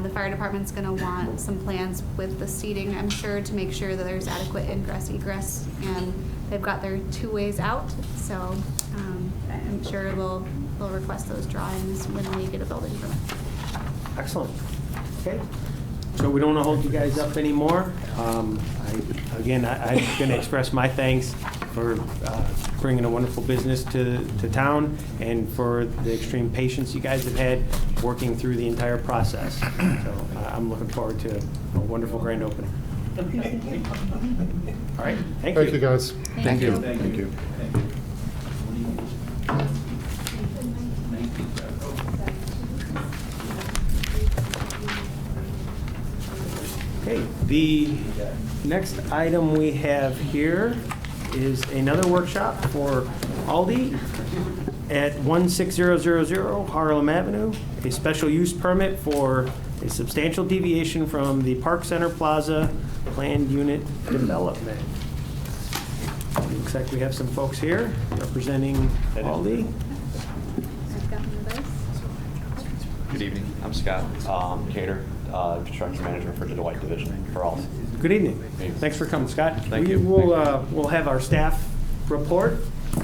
The fire department's going to want some plans with the seating, I'm sure, to make sure that there's adequate ingress, egress, and they've got their 2 ways out. So I'm sure they'll request those drawings when we get a building permit. Excellent. Okay. So we don't want to hold you guys up anymore. I'm going to express my thanks for bringing a wonderful business to town and for the extreme patience you guys have had working through the entire process. So I'm looking forward to a wonderful grand opening. All right. Thank you. Thank you, guys. Thank you. Thank you. Thank you. Okay, the next item we have here is another workshop for Aldi at 16000 Harlem Avenue, a special use permit for a substantial deviation from the Park Center Plaza planned unit development. Looks like we have some folks here representing Aldi. I've got one of those. Good evening. I'm Scott Cater, construction manager for the Dwight Division for Aldi. Good evening. Thanks for coming, Scott. Thank you. We'll have our staff report,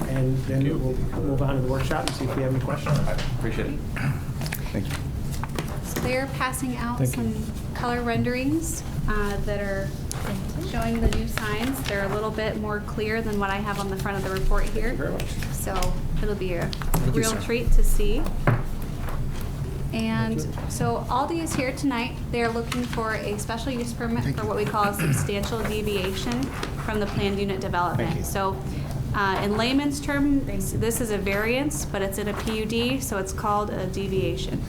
and then we'll move on to the workshop and see if we have any questions. Appreciate it. Thank you. So they're passing out some color renderings that are showing the new signs. They're a little bit more clear than what I have on the front of the report here. Thank you very much. So it'll be a you, real sir. treat to see. And so Aldi is here tonight. They're looking for a special use permit for what we call a substantial deviation from the planned unit development. So in layman's terms, this is a variance, but it's in a PUD, so it's called a deviation.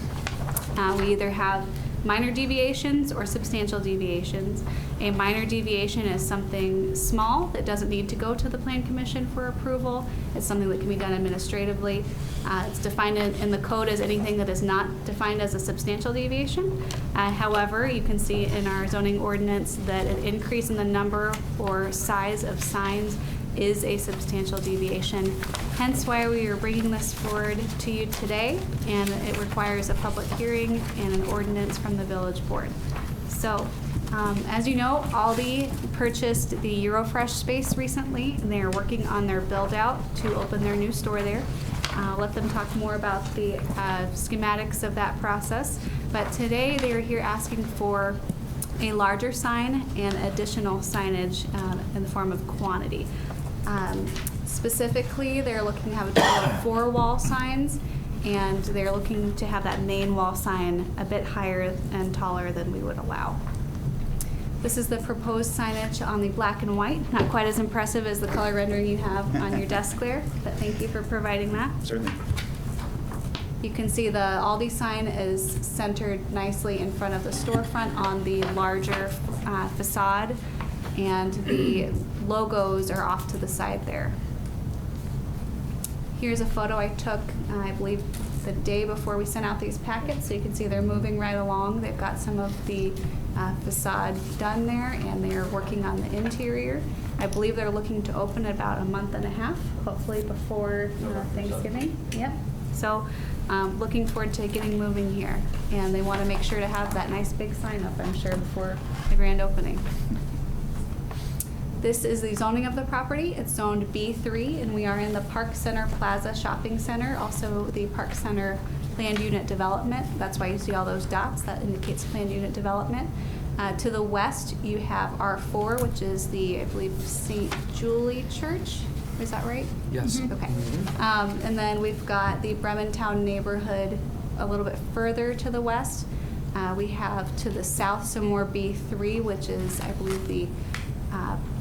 We either have minor deviations or substantial deviations. A minor deviation is something small that doesn't need to go to the Plan Commission for approval. It's something that can be done administratively. It's defined in the code as anything that is not defined as a substantial deviation. However, you can see in our zoning ordinance that an increase in the number or size of signs is a substantial deviation. Hence why we are bringing this forward to you today, and it requires a public hearing and an ordinance from the village board. So As you know, Aldi purchased the Eurofresh space recently, and they are working on their build-out to open their new store there. I'll let them talk more about the schematics of that process. But today, they are here asking for a larger sign and additional signage in the form of quantity. Specifically, they're looking to have a total of 4 wall signs, and they're looking to have that main wall sign a bit higher and taller than we would allow. This is the proposed signage on the black and white. Not quite as impressive as the color rendering you have on your desk there, but thank you for providing that. Certainly. You can see the Aldi sign is centered nicely in front of the storefront on the larger facade, and the logos are off to the side there. Here's a photo I took, I believe, the day before we sent out these packets, so you can see they're moving right along. They've got some of the facade done there, and they're working on the interior. I believe they're looking to open in about a month and a half, hopefully before Thanksgiving. Yep. So looking forward to getting moving here. And they want to make sure to have that nice big sign up, I'm sure, before the grand opening. This is the zoning of the property. It's zoned B3, and we are in the Park Center Plaza Shopping Center, also the Park Center Planned Unit Development. That's why you see all those dots. That indicates planned unit development. To the west, you have R4, which is the, I believe, St. Julie Church. Is that right? Yes. Okay. And then we've got the Brementown neighborhood a little bit further to the west. We have to the south some more B3, which is, I believe, the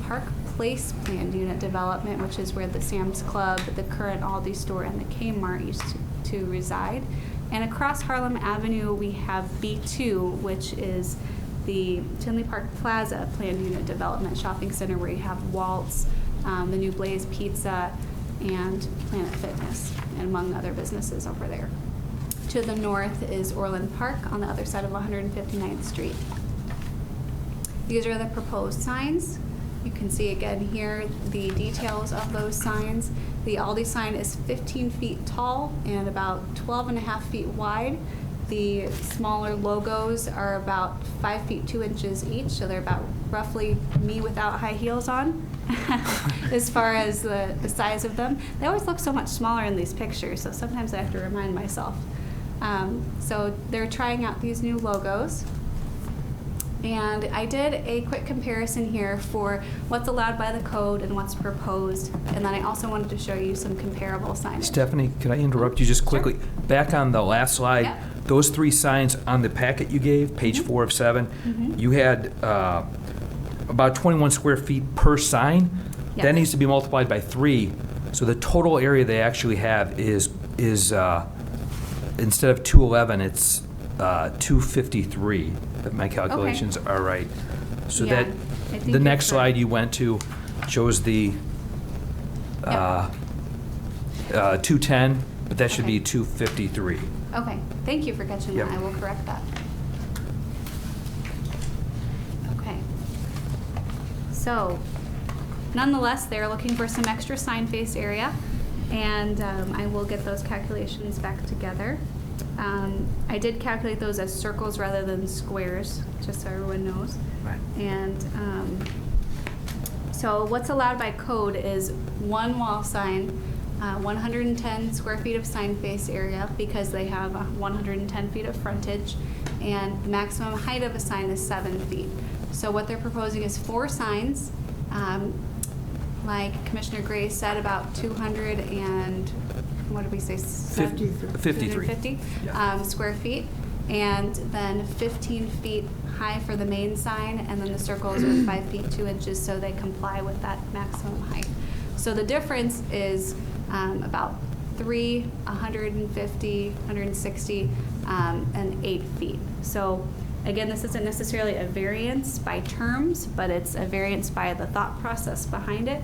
Park Place planned unit development, which is where the Sam's Club, the current Aldi store, and the Kmart used to reside. And across Harlem Avenue, we have B2, which is the Tinley Park Plaza planned unit development shopping center, where you have Waltz, the new Blaze Pizza, and Planet Fitness, and among other businesses over there. To the north is Orland Park on the other side of 159th Street. These are the proposed signs. You can see again here the details of those signs. The Aldi sign is 15 feet tall and about 12.5 feet wide. The smaller logos are about 5 feet 2 inches each, so they're about roughly me without high heels on as far as the size of them. They always look so much smaller in these pictures, so sometimes I have to remind myself. So they're trying out these new logos. And I did a quick comparison here for what's allowed by the code and what's proposed. And then I also wanted to show you some comparable signage. Stephanie, could I interrupt you just quickly? Sure. Back on the last slide, Yep. those 3 signs on the packet you gave, page 4 of 7, you had about 21 square feet per sign. Yes. That needs to be multiplied by 3. So the total area they actually have is instead of 211, it's 253, if my calculations are right. So Yeah, that, I think the you're next slide correct. you went to shows the 210, but that should be 253. Okay, thank you for catching Yep. that. I will correct that. Okay. So, nonetheless, they're looking for some extra sign face area, and I will get those calculations back together. I did calculate those as circles rather than squares, just so everyone knows. Right. And so what's allowed by code is 1 wall sign, 110 square feet of sign face area because they have 110 feet of frontage, and the maximum height of a sign is 7 feet. So what they're proposing is 4 signs, like Commissioner Gray said, about 200 and, what did we say? 53. 250 Yeah. square feet, and then 15 feet high for the main sign, and then the circles are 5 feet 2 inches, so they comply with that maximum height. So the difference is about 3, 150, 160, and 8 feet. So again, this isn't necessarily a variance by terms, but it's a variance by the thought process behind it.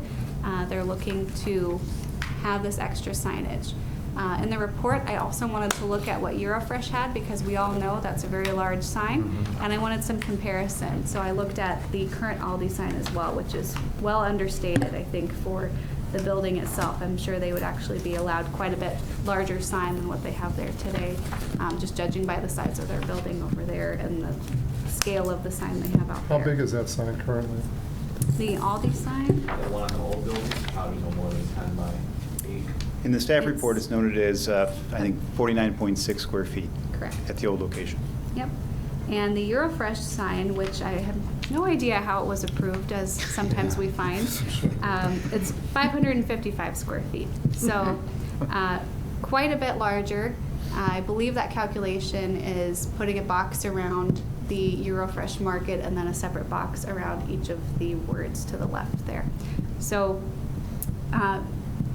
They're looking to have this extra signage. In the report, I also wanted to look at what Eurofresh had, because we all know that's a very large sign, and I wanted some comparison. So I looked at the current Aldi sign as well, which is well understated, I think, for the building itself. I'm sure they would actually be allowed quite a bit larger sign than what they have there today, just judging by the size of their building over there and the scale of the sign they have out How there. big is that sign currently? The Aldi sign? The one on the old building, probably no more than 10 by 8. In the staff It's- report, it's noted as, I think, 49.6 square feet. Correct. At the old location. Yep. And the Eurofresh sign, which I have no idea how it was approved, as sometimes we find, it's 555 square feet. So quite a bit larger. I believe that calculation is putting a box around the Eurofresh Market and then a separate box around each of the words to the left there. So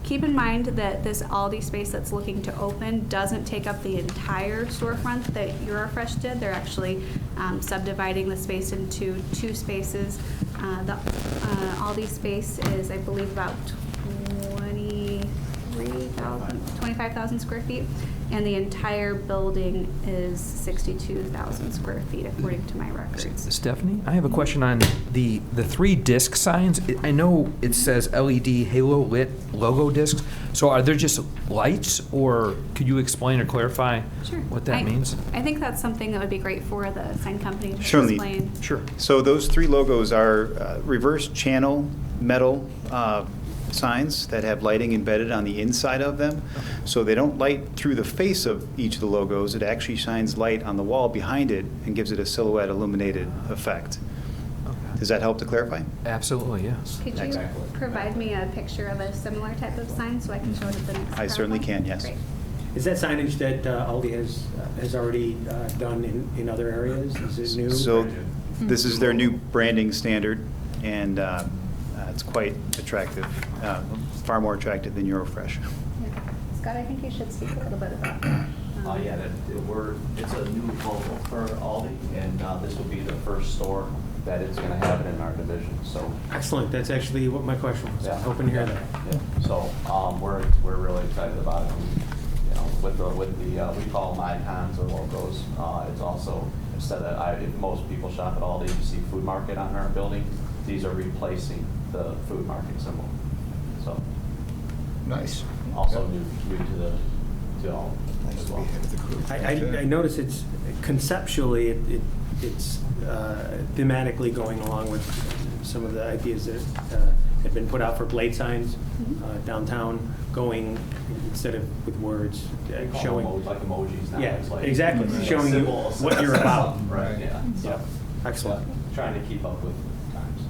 keep in mind that this Aldi space that's looking to open doesn't take up the entire storefront that Eurofresh did. They're actually subdividing the space into 2 spaces. The Aldi space is, I believe, about 25,000 square feet, and the entire building is 62,000 square feet, according to my records. Stephanie, I have a question on the 3 disc signs. I know it says LED halo lit logo discs. So are there just lights, or could you explain or clarify what that means? I think that's something that would be great for the sign company to Certainly. explain. Sure. So those 3 logos are reverse channel metal signs that have lighting embedded on the inside of them. So they don't light through the face of each of the logos. It actually shines light on the wall behind it and gives it a silhouette illuminated effect. Does that help to clarify? Absolutely, yes. Could you provide me a picture of a similar type of sign so I can show it at the next I certainly PowerPoint? can, yes. Great. Is that signage that Aldi has already done in other areas? Is it new? So this is their new branding standard, and it's quite attractive, far more attractive than Eurofresh. Scott, I think you should speak a little bit about that. Yeah, it's a new logo for Aldi, and this will be the first store that it's going to have it in our division. So Excellent. That's actually what my question was. I was hoping to hear that. Yeah. So we're really excited about it. You know, with the we call them icons or logos. It's also, instead of if most people shop at Aldi, you see Food Market on our building. These are replacing the Food Market symbol. So Nice. also new to all as well. I notice it's conceptually, it's thematically going along with some of the ideas that have been put out for blade signs downtown, going instead of with words, showing. Like emojis now. Yeah, It's like exactly, showing you symbols. what you're about. Right, yeah. So, Yeah. Excellent. Trying to keep up with times.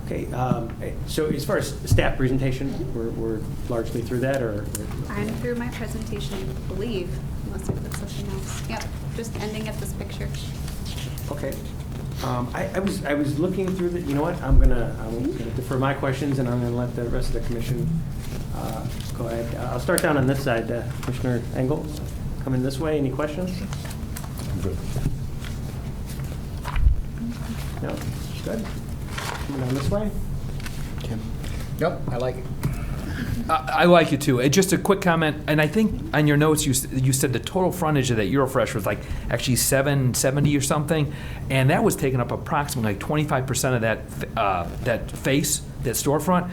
Okay, so as far as staff presentation, we're largely through that, or? I'm through my presentation, I believe, unless I put something else. Yep, just ending at this picture. Okay. I was looking through the, you know what, I'm gonna defer my questions, and I'm gonna let the rest of the commission go ahead. I'll start down on this side. Commissioner Engel, coming this way, any questions? Good. No? Good. Coming down this way? Yep, I like it. I like it too. Just a quick comment, and I think on your notes you said the total frontage of that Eurofresh was like actually 770 or something, and that was taking up approximately like 25% of that face, that storefront.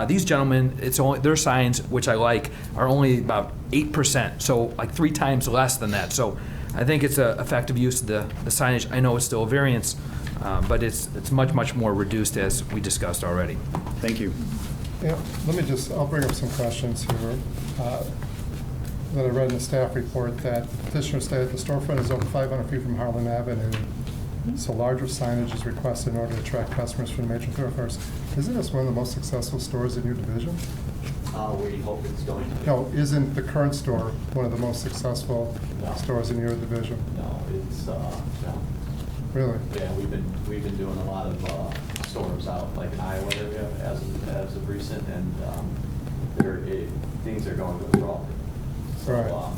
These gentlemen, it's only their signs, which I like, are only about 8%, so like 3 times less than that. So I think it's an effective use of the signage. I know it's still a variance, but it's much more reduced as we discussed already. Thank you. Yeah, I'll bring up some questions here that I read in the staff report that petitioner stated the storefront is over 500 feet from Harlan Avenue, so larger signage is requested in order to attract customers from major thoroughfares. Isn't this one of the most successful stores in your division? We hope it's going to be. No, isn't the current store one of the most successful stores in your division? No, it's no. Really? Yeah, we've been doing a lot of stores out like in Iowa area as of recent, and things are going really well. So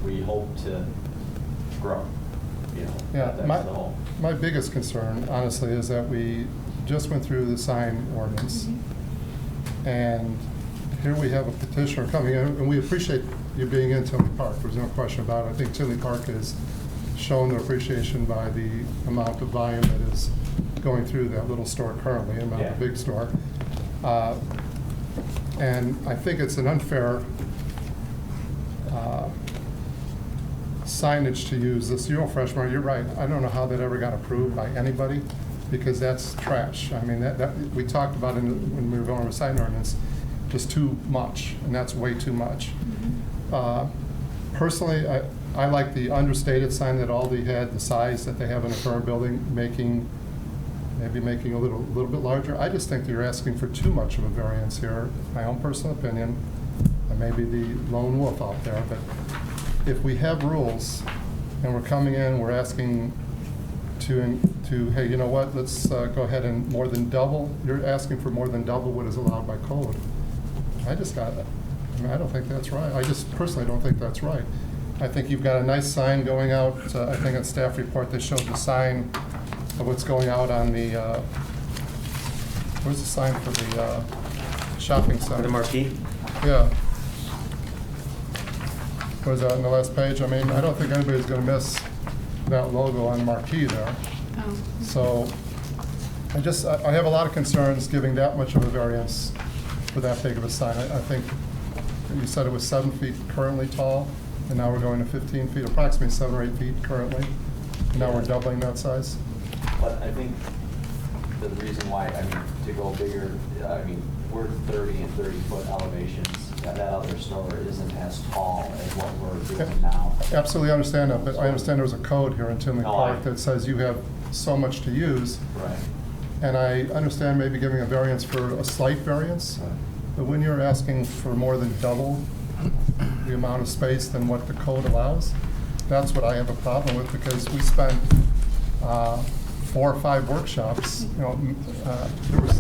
we hope to grow. You know, Yeah, that's the whole. my biggest concern, honestly, is that we just went through the sign ordinance, and here we have a petitioner coming in, and we appreciate you being in Tinley Park. There's no question about it. I think Tinley Park is shown their appreciation by the amount of volume that is going through that little store currently, and not the big store. And I think it's an unfair signage to use. This Eurofresh Mart, you're right, I don't know how that ever got approved by anybody, because that's trash. I mean, that we talked about when we were going over sign ordinance, just too much, and that's way too much. Personally, I like the understated sign that Aldi had, the size that they have in the current building, maybe making a little bit larger. I just think that you're asking for too much of a variance here, my own personal opinion. I may be the lone wolf out there, but if we have rules and we're coming in, we're asking to hey, you know what, let's go ahead and more than double, you're asking for more than double what is allowed by code. I don't think that's right. I just personally don't think that's right. I think you've got a nice sign going out. I think in staff report they showed the sign of what's going out on the, where's the sign for the shopping center? The marquee? Yeah. Was that on the last page? I mean, I don't think anybody's going to miss that logo on the marquee there. Oh. So I have a lot of concerns giving that much of a variance for that big of a sign. I think you said it was 7 feet currently tall, and now we're going to 15 feet, approximately 7 or 8 feet currently. And now we're doubling that size. But I think the reason why, I mean, to go bigger, I mean, we're 30 and 30-foot elevations. That other store isn't as tall as what we're doing now. Absolutely understand that, but I understand there's a code here in Tinley No, Park that says you have so much to use. Right. And I understand maybe giving a variance for a slight variance, but when you're asking for more than double the amount of space than what the code allows, that's what I have a problem with, because we spent 4 or 5 workshops. You know, there were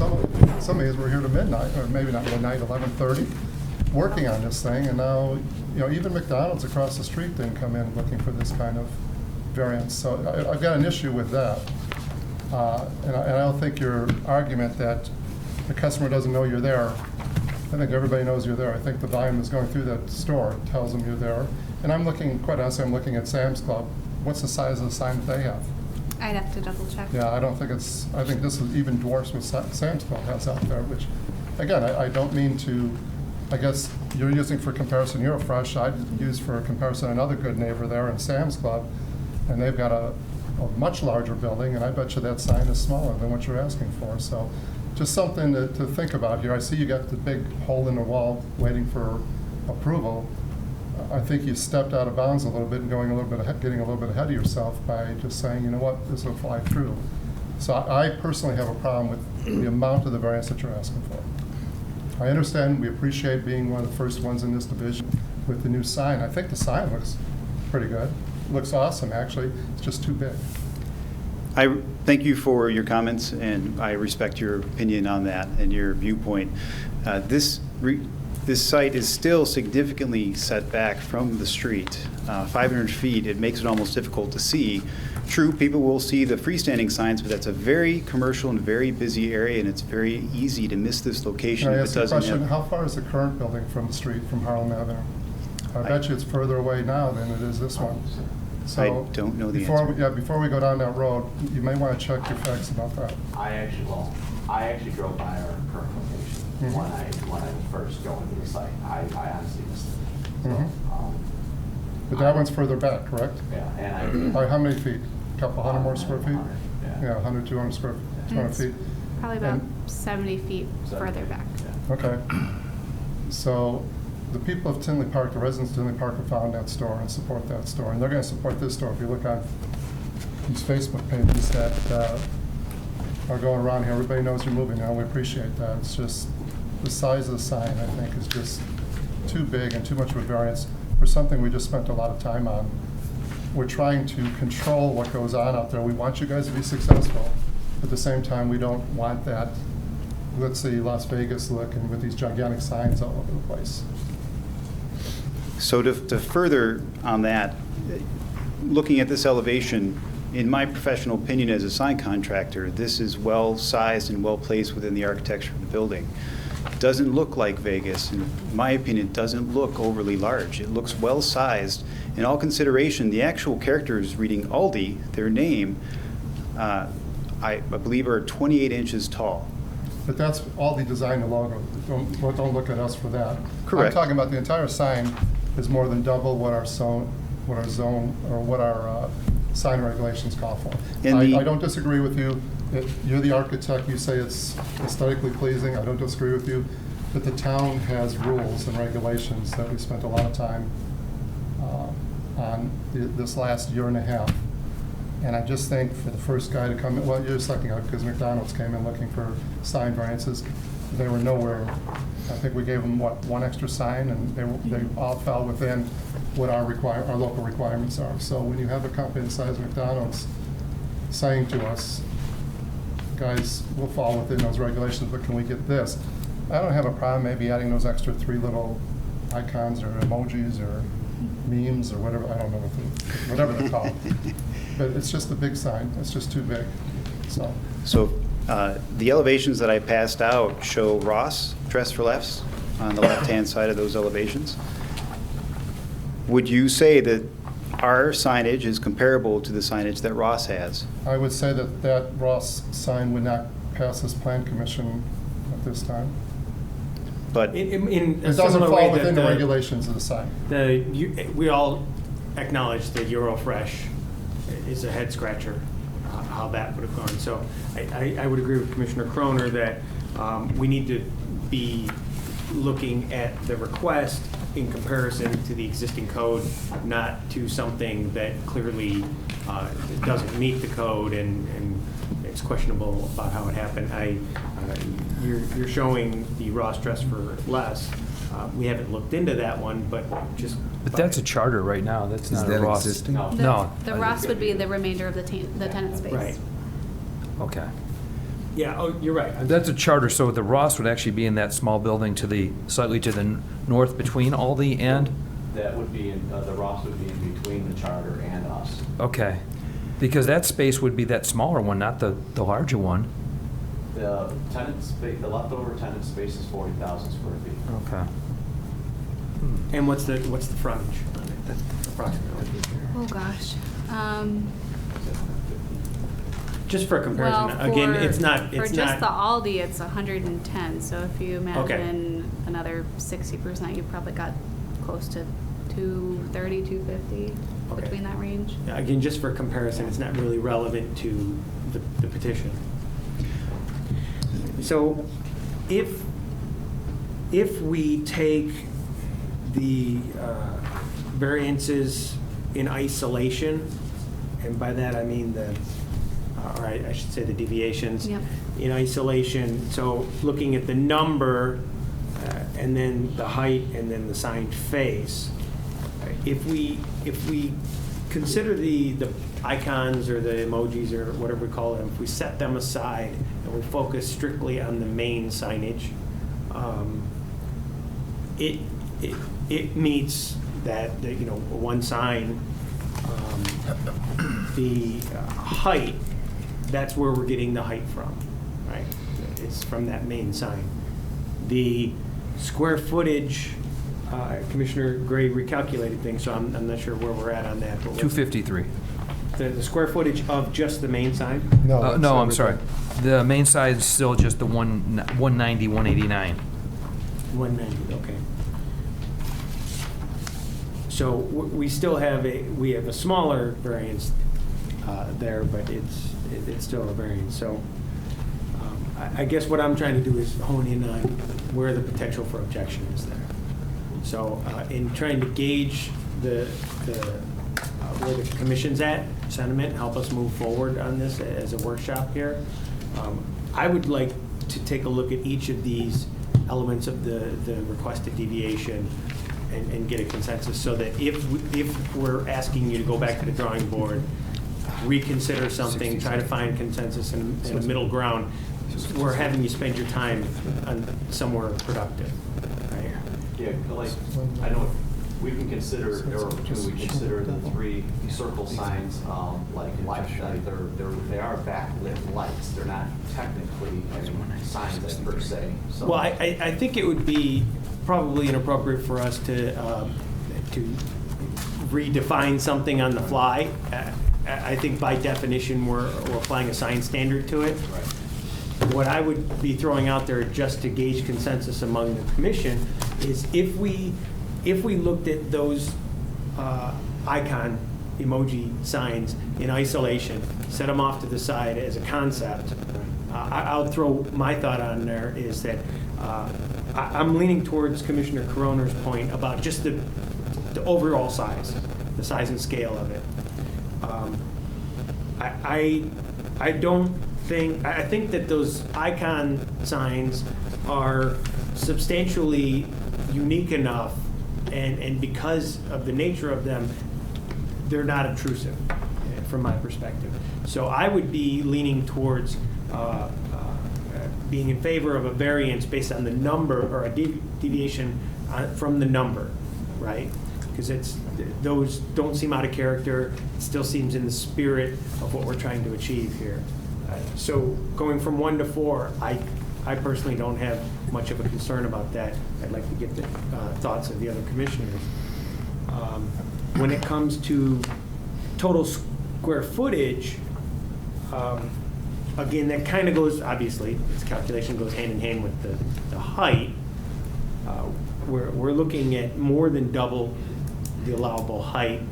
some days we're here to midnight, or maybe not midnight, 11:30, working on this thing, and now, you know, even McDonald's across the street didn't come in looking for this kind of variance. So I've got an issue with that. And I don't think your argument that the customer doesn't know you're there, I think everybody knows you're there. I think the volume that's going through that store tells them you're there. And I'm looking, quite honestly, I'm looking at Sam's Club. What's the size of the sign that they have? I'd have to double check. Yeah, I don't think it's, I think this is even dwarfs what Sam's Club has out there, which, again, I don't mean to, I guess you're using for comparison Eurofresh. I'd use for comparison another good neighbor there in Sam's Club, and they've got a much larger building, and I bet you that sign is smaller than what you're asking for. So just something to think about here. I see you got the big hole in the wall waiting for approval. I think you stepped out of bounds a little bit and going a little bit ahead, getting a little bit ahead of yourself by just saying, you know what, this will fly through. So I personally have a problem with the amount of the variance that you're asking for. I understand, we appreciate being one of the first ones in this division with the new sign. I think the sign looks pretty good. Looks awesome, actually. It's just too big. I thank you for your comments, and I respect your opinion on that and your viewpoint. This site is still significantly set back from the street, 500 feet. It makes it almost difficult to see. True, people will see the freestanding signs, but that's a very commercial and very busy area, and it's very easy to miss this location. Can I if ask it you a doesn't question? have- How far is the current building from the street, from Harlem Avenue? I bet you it's further away now than it is this one. So I don't know the before answer. before we go down that road, you may want to check your facts about that. I actually drove by our current location when I was first going to the site. I honestly missed it. So, But that one's further back, correct? Yeah, and By how many feet? A couple hundred more square feet? 100, Yeah, 100, 200 square, 200 It's feet. Probably about And- 70 feet further back. Okay. So the people of Tinley Park, the residents of Tinley Park have found that store and support that store. And they're going to support this store. If you look on these Facebook pages that are going around here, everybody knows you're moving now. We appreciate that. It's just the size of the sign, I think, is just too big and too much of a variance for something we just spent a lot of time on. We're trying to control what goes on out there. We want you guys to be successful. At the same time, we don't want that, let's see, Las Vegas look and with these gigantic signs all over the place. So to further on that, looking at this elevation, in my professional opinion as a sign contractor, this is well-sized and well-placed within the architecture of the building. doesn't look like Vegas. In my opinion, it doesn't look overly large. It looks well-sized. In all consideration, the actual characters reading Aldi, their name, I believe are 28 inches tall. But that's Aldi designed the logo. Don't look at us for that. Correct. I'm talking about the entire sign is more than double what our sign regulations call for. And I don't disagree with you. You're the architect. You say it's aesthetically pleasing. I don't disagree with you. But the town has rules and regulations that we spent a lot of time on this last year and a half. And I just think for the first guy to come in, well, you're the second guy, because McDonald's came in looking for sign variances. They were nowhere. I think we gave them, what, one extra sign, and they all fell within what our local requirements are. So when you have a company the size of McDonald's saying to us, guys, we'll fall within those regulations, but can we get this? I don't have a problem maybe adding those extra 3 little icons or emojis or memes or whatever, I don't know whatever they're called. But it's just a big sign. It's just too big. So the elevations that I passed out show Ross Dress for Less on the left-hand side of those elevations. Would you say that our signage is comparable to the signage that Ross has? I would say that Ross sign would not pass this plan commission at this time. But it doesn't fall within the regulations of the sign. We all acknowledge the Eurofresh is a head scratcher, how that would have gone. So I would agree with Commissioner Croner that we need to be looking at the request in comparison to the existing code, not to something that clearly doesn't meet the code and it's questionable about how it happened. You're showing the Ross Dress for Less. We haven't looked into that one, but just. But that's a charter right now. That's not a Ross. Existing? No. The Ross would be the remainder of the tenant space. Right. Okay. Yeah, oh, you're right. That's a charter, so the Ross would actually be in that small building slightly to the north between Aldi and? That would be, the Ross would be in between the charter and us. Okay. Because that space would be that smaller one, not the larger one. The tenant space, the leftover tenant space is 40,000 square feet. Okay. And what's the frontage on it? That's approximately. Oh, gosh. Just for comparison, Well, again, for- it's not. For just the Aldi, it's 110. So if you imagine another 60%, you've probably got close to 230, 250 between that range. Yeah, again, just for comparison, it's not really relevant to the petition. So if we take the variances in isolation, and by that I mean or I should say the deviations in isolation, so looking at the number and then the height and then the signed face, if we consider the icons or the emojis or whatever we call them, if we set them aside and we focus strictly on the main signage, it meets that one sign. The height, that's where we're getting the height from, right? It's from that main sign. The square footage, Commissioner Gray recalculated things, so I'm not sure where we're at on that. 253. The square footage of just the main sign? No, No, I'm sorry. The main side is still just the 190, 189. 190, okay. So we still have a smaller variance there, but it's still a variance. So I guess what I'm trying to do is hone in on where the potential for objection is there. So in trying to gauge where the commission's at, sentiment, help us move forward on this as a workshop here, I would like to take a look at each of these elements of the requested deviation and get a consensus, so that if we're asking you to go back to the drawing board, reconsider something, try to find consensus in a middle ground, we're having you spend your time on somewhere productive. Right? Yeah, like, I know We can consider, or we consider the 3 circle signs like lights. They are backlit lights. They're not technically signs per se. So Well, I think it would be probably inappropriate for us to redefine something on the fly. I think by definition, we're applying a sign standard to it. What I would be throwing out there, just to gauge consensus among the commission, is if we looked at those icon emoji signs in isolation, set them off to the side as a concept, I'll throw my thought on there is that I'm leaning towards Commissioner Coroner's point about just the overall size, the size and scale of it. I think that those icon signs are substantially unique enough, and because of the nature of them, they're not obtrusive from my perspective. So I would be leaning towards being in favor of a variance based on the number, or a deviation from the number, right? Because those don't seem out of character. It still seems in the spirit of what we're trying to achieve here. So going from 1 to 4, I personally don't have much of a concern about that. I'd like to get the thoughts of the other commissioners. When it comes to total square footage, again, that kind of goes, obviously, its calculation goes hand in hand with the height. We're looking at more than double the allowable height,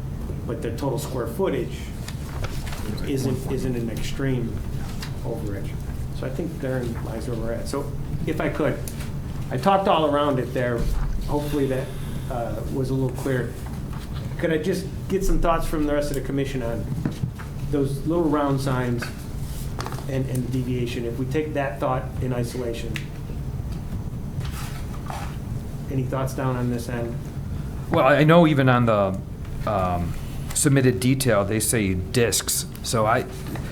but the total square footage isn't an extreme overreach. So I think therein lies where we're at. So if I could, I talked all around it there. Hopefully that was a little clear. Could I just get some thoughts from the rest of the commission on those little round signs and deviation? If we take that thought in isolation, any thoughts down on this end? Well, I know even on the submitted detail, they say discs. So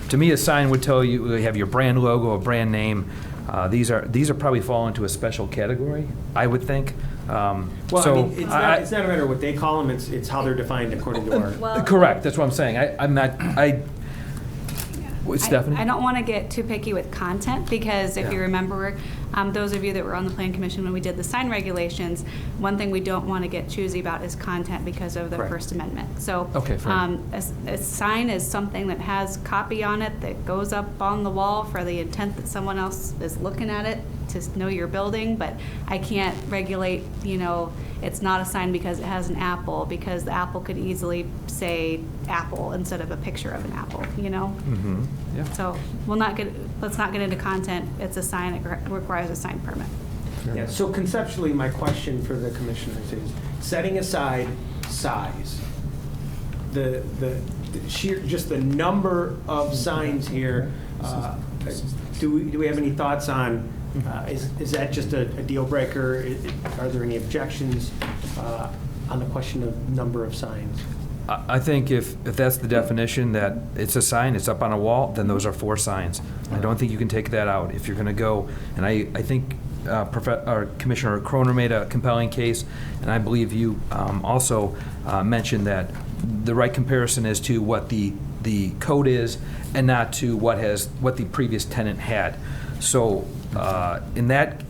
to me, a sign would tell you, have your brand logo, a brand name. These are probably fall into a special category, I would think. Well, so I mean, it's not a matter of what they call them, it's how they're defined according to our. Well, correct, that's what I'm saying. Stephanie? I don't want to get too picky with content, because if you remember, those of you that were on the Plan Commission when we did the sign regulations, one thing we don't want to get choosy about is content because of the First Amendment. So a sign is something that has copy on it that goes up on the wall for the intent that someone else is looking at it to know your building, but I can't regulate, it's not a sign because it has an apple, because the apple could easily say apple instead of a picture of an apple, Mm-hmm. Yeah. So let's not get into content. It's a sign, it requires a sign permit. Yeah, so conceptually, my question for the commissioners is, setting aside size, the sheer, just the number of signs here, do we have any thoughts on, is that just a deal breaker? Are there any objections on the question of number of signs? I think if that's the definition, that it's a sign, it's up on a wall, then those are 4 signs. I don't think you can take that out if you're going to go. And I think Commissioner Croner made a compelling case, and I believe you also mentioned that the right comparison is to what the code is and not to what the previous tenant had. So in that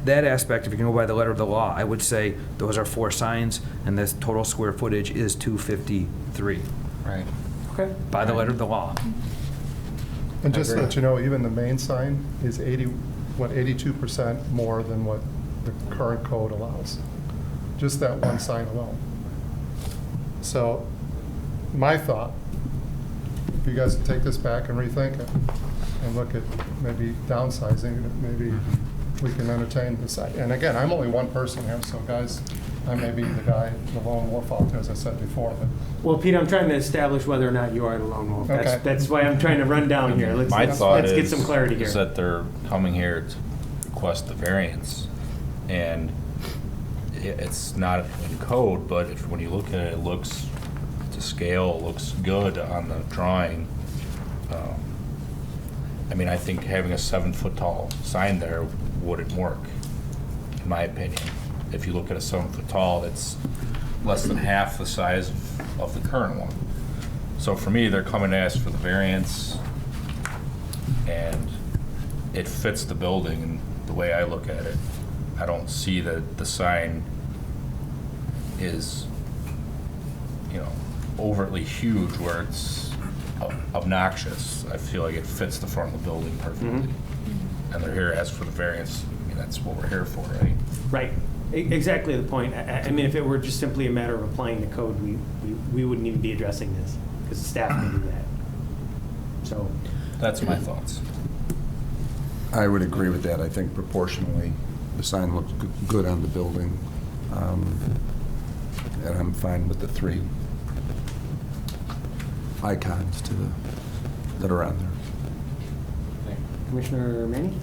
aspect, if you're going to go by the letter of the law, I would say those are 4 signs, and this total square footage is 253. Right. Okay. By the letter of the law. And just to let you know, even the main sign is 82% more than what the current code allows. Just that one sign alone. So my thought, if you guys take this back and rethink it, and look at maybe downsizing, maybe we can entertain this. And again, I'm only one person here, so guys, I may be the guy, the lone wolf out there, as I said before. But well, Pete, I'm trying to establish whether or not you are the lone wolf. Okay. That's why I'm trying to run down here. Let's get some clarity here. Is that they're coming here to request the variance, and it's not in code, but when you look at it, it looks to scale, looks good on the drawing. I think having a 7-foot tall sign there wouldn't work, in my opinion. If you look at a 7-foot tall, that's less than half the size of the current one. So for me, they're coming to ask for the variance, and it fits the building and the way I look at it. I don't see that the sign is, you know, overtly huge where it's obnoxious. I feel like it fits the front of the building perfectly. And they're here to ask for the variance. I mean, that's what we're here for, right? Right. Exactly the point. I mean, if it were just simply a matter of applying the code, we wouldn't even be addressing this, because the staff can do that. So. That's my thoughts. I would agree with that. I think proportionally, the sign looks good on the building. And I'm fine with the 3 icons that are on there. Commissioner Manny?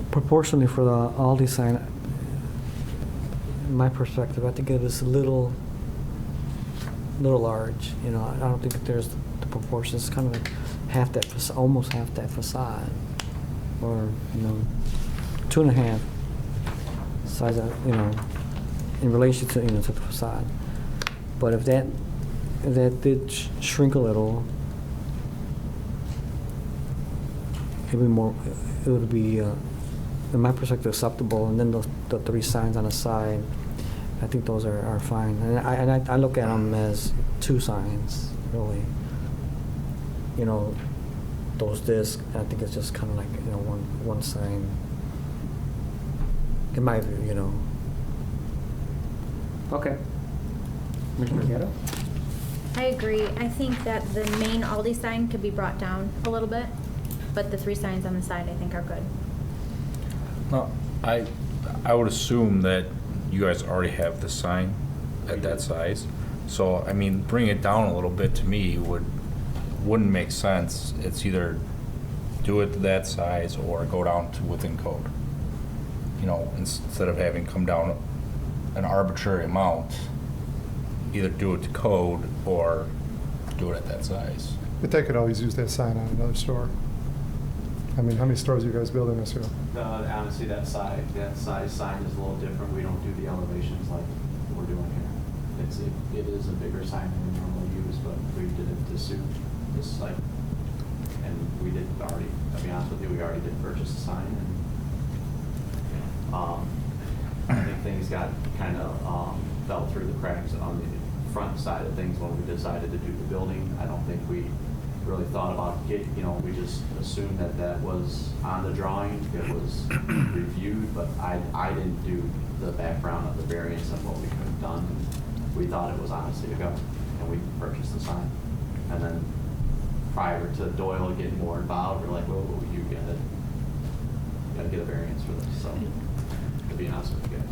Proportionally for the Aldi sign, in my perspective, I think it is a little large. You know, I don't think that there's the proportions. It's kind of like half that, almost half that facade, or 2.5 size of, in relation to to the facade. But if that did shrink a little, it would be in my perspective acceptable. And then the 3 signs on the side, I think those are fine. And I look at them as 2 signs, really. Those discs, I think it's just kind of like one sign. In my view, Okay. Commissioner Gatto? I agree. I think that the main Aldi sign could be brought down a little bit, but the 3 signs on the side I think are good. Well, I would assume that you guys already have the sign at that size. So, I mean, bring it down a little bit to me wouldn't make sense. It's either do it to that size or go down to within code. Instead of having come down an arbitrary amount, either do it to code or do it at that size. But they could always use that sign on another store. I mean, how many stores are you guys building this year? Honestly, that size sign is a little different. We don't do the elevations like we're doing here. It is a bigger sign than we normally use, but we did it to suit this site. And we did already, to be honest with you, we already did purchase the sign. And I think things got kind of fell through the cracks on the front side of things when we decided to do the building. I don't think we really thought about we just assumed that was on the drawing. It was reviewed, but I didn't do the background of the variance of what we could have done. We thought it was honestly to go, and we purchased the sign. And then prior to Doyle getting more involved, we're like, well, you gotta get a variance for this. So, to be honest with you guys.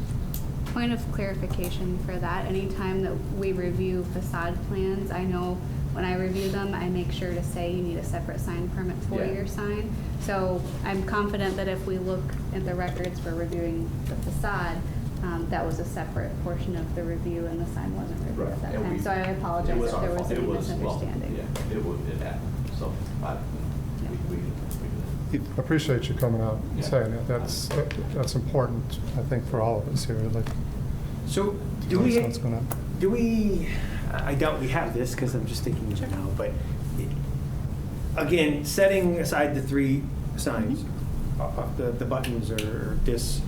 Point of clarification for that, anytime that we review facade plans, I know when I review them, I make sure to say you need a separate sign permit for your sign. So I'm confident that if we look at the records for reviewing the facade, that was a separate portion of the review and the sign wasn't reviewed at that time. So I apologize if there was any misunderstanding. It happened. So we did it. I appreciate you coming out and saying that. That's important, I think, for all of us here. So do we, I doubt we have this because I'm just thinking of it now, but again, setting aside the 3 signs, the buttons or discs,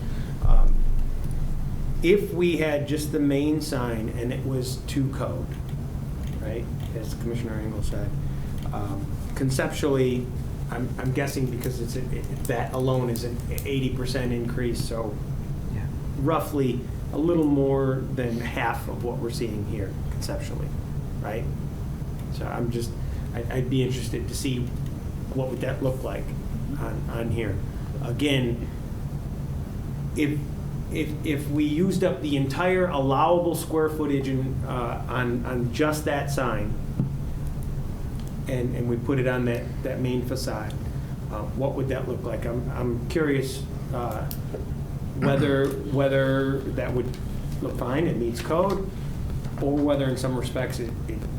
if we had just the main sign and it was to code, right, as Commissioner Engel said, conceptually, I'm guessing because that alone is an 80% increase, so roughly a little more than half of what we're seeing here conceptually, right? So I'd be interested to see what would that look like on here. Again, if we used up the entire allowable square footage on just that sign, and we put it on that main facade, what would that look like? I'm curious whether that would look fine, it meets code, or whether in some respects it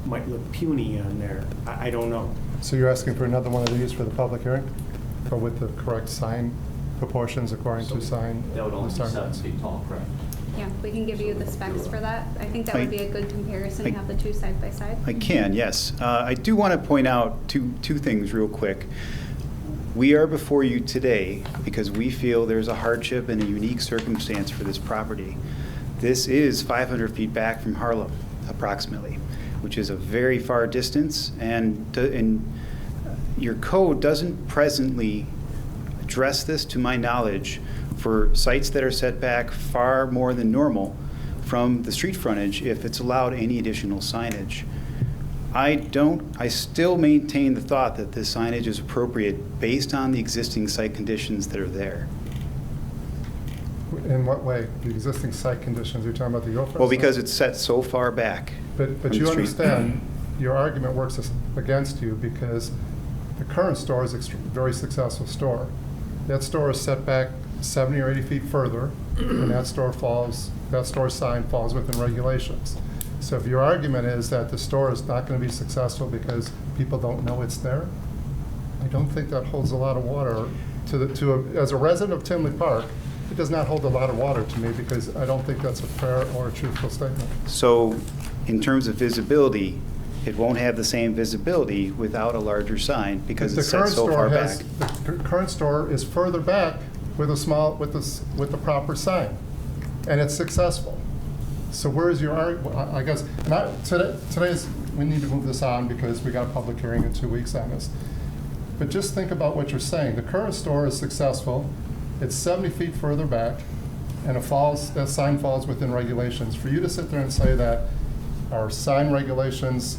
might look puny on there. I don't know. So you're asking for another one of these for the public hearing? Or with the correct sign proportions according to sign? That would only be 7 feet tall, correct? Yeah, we can give you the specs for that. I think that would be a good comparison, to have the two side by side. I can, yes. I do want to point out two things real quick. We are before you today because we feel there's a hardship and a unique circumstance for this property. This is 500 feet back from Harlem, approximately, which is a very far distance, and your code doesn't presently address this, to my knowledge, for sites that are set back far more than normal from the street frontage if it's allowed any additional signage. I still maintain the thought that this signage is appropriate based on the existing site conditions that are there. In what way? The existing site conditions, you're talking about the Guilford? Well, because it's set so far back. But from you the street. understand, your argument works against you because the current store is a very successful store. That store is set back 70 or 80 feet further, and that store sign falls within regulations. So if your argument is that the store is not going to be successful because people don't know it's there, I don't think that holds a lot of water. As a resident of Tinley Park, it does not hold a lot of water to me because I don't think that's a fair or a truthful statement. So in terms of visibility, it won't have the same visibility without a larger sign because it's set so far back. The current store is further back with the proper sign, and it's successful. So where is your argument? I guess today's we need to move this on because we got a public hearing in 2 weeks on this. But just think about what you're saying. The current store is successful. It's 70 feet further back, and that sign falls within regulations. For you to sit there and say that our sign regulations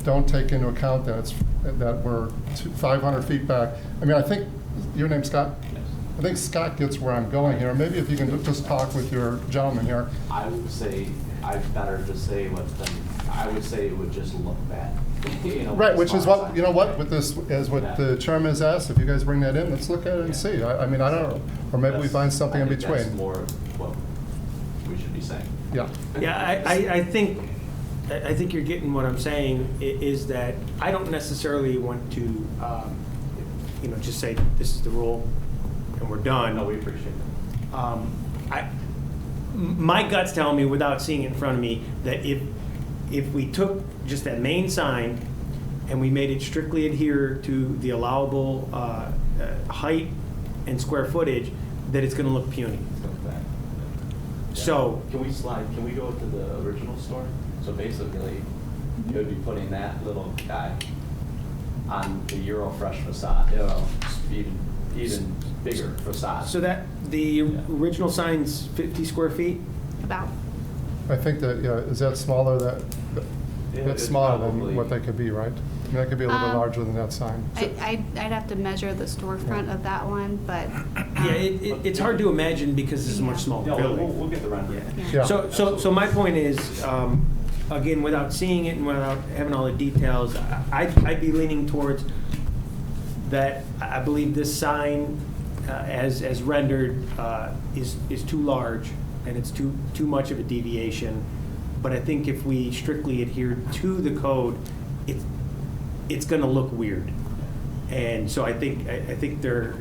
don't take into account that we're 500 feet back. I mean, I think your name's Scott. Yes. I think Scott gets where I'm going here. Maybe if you can just talk with your gentleman here. I would say, I'd better just say I would say it would just look bad. Right, which is what, with this, as what the chairman has asked, if you guys bring that in, let's look at it and see. I mean, I don't know, or maybe we find something in between. That's more what we should be saying. Yeah. Yeah, I think you're getting what I'm saying is that I don't necessarily want to, just say this is the rule and we're done. No, we appreciate it. My gut's telling me, without seeing it in front of me, that if we took just that main sign and we made it strictly adhere to the allowable height and square footage, that it's going to look puny. So Can we go to the original store? So basically, you would be putting that little guy on the Eurofresh facade, even bigger facade. So that the original sign's 50 square feet? About. I think that, is that smaller? That's it's smaller probably- than what they could be, right? I mean, that could be a little bit larger than that sign. I'd have to measure the storefront of that one, but. Yeah, it's hard to imagine because it's a much smaller No, building. we'll get the rendering. Yeah. So my point is, again, without seeing it and without having all the details, I'd be leaning towards that. I believe this sign, as rendered, is too large and it's too much of a deviation. But I think if we strictly adhere to the code, it's going to look weird. And so I think there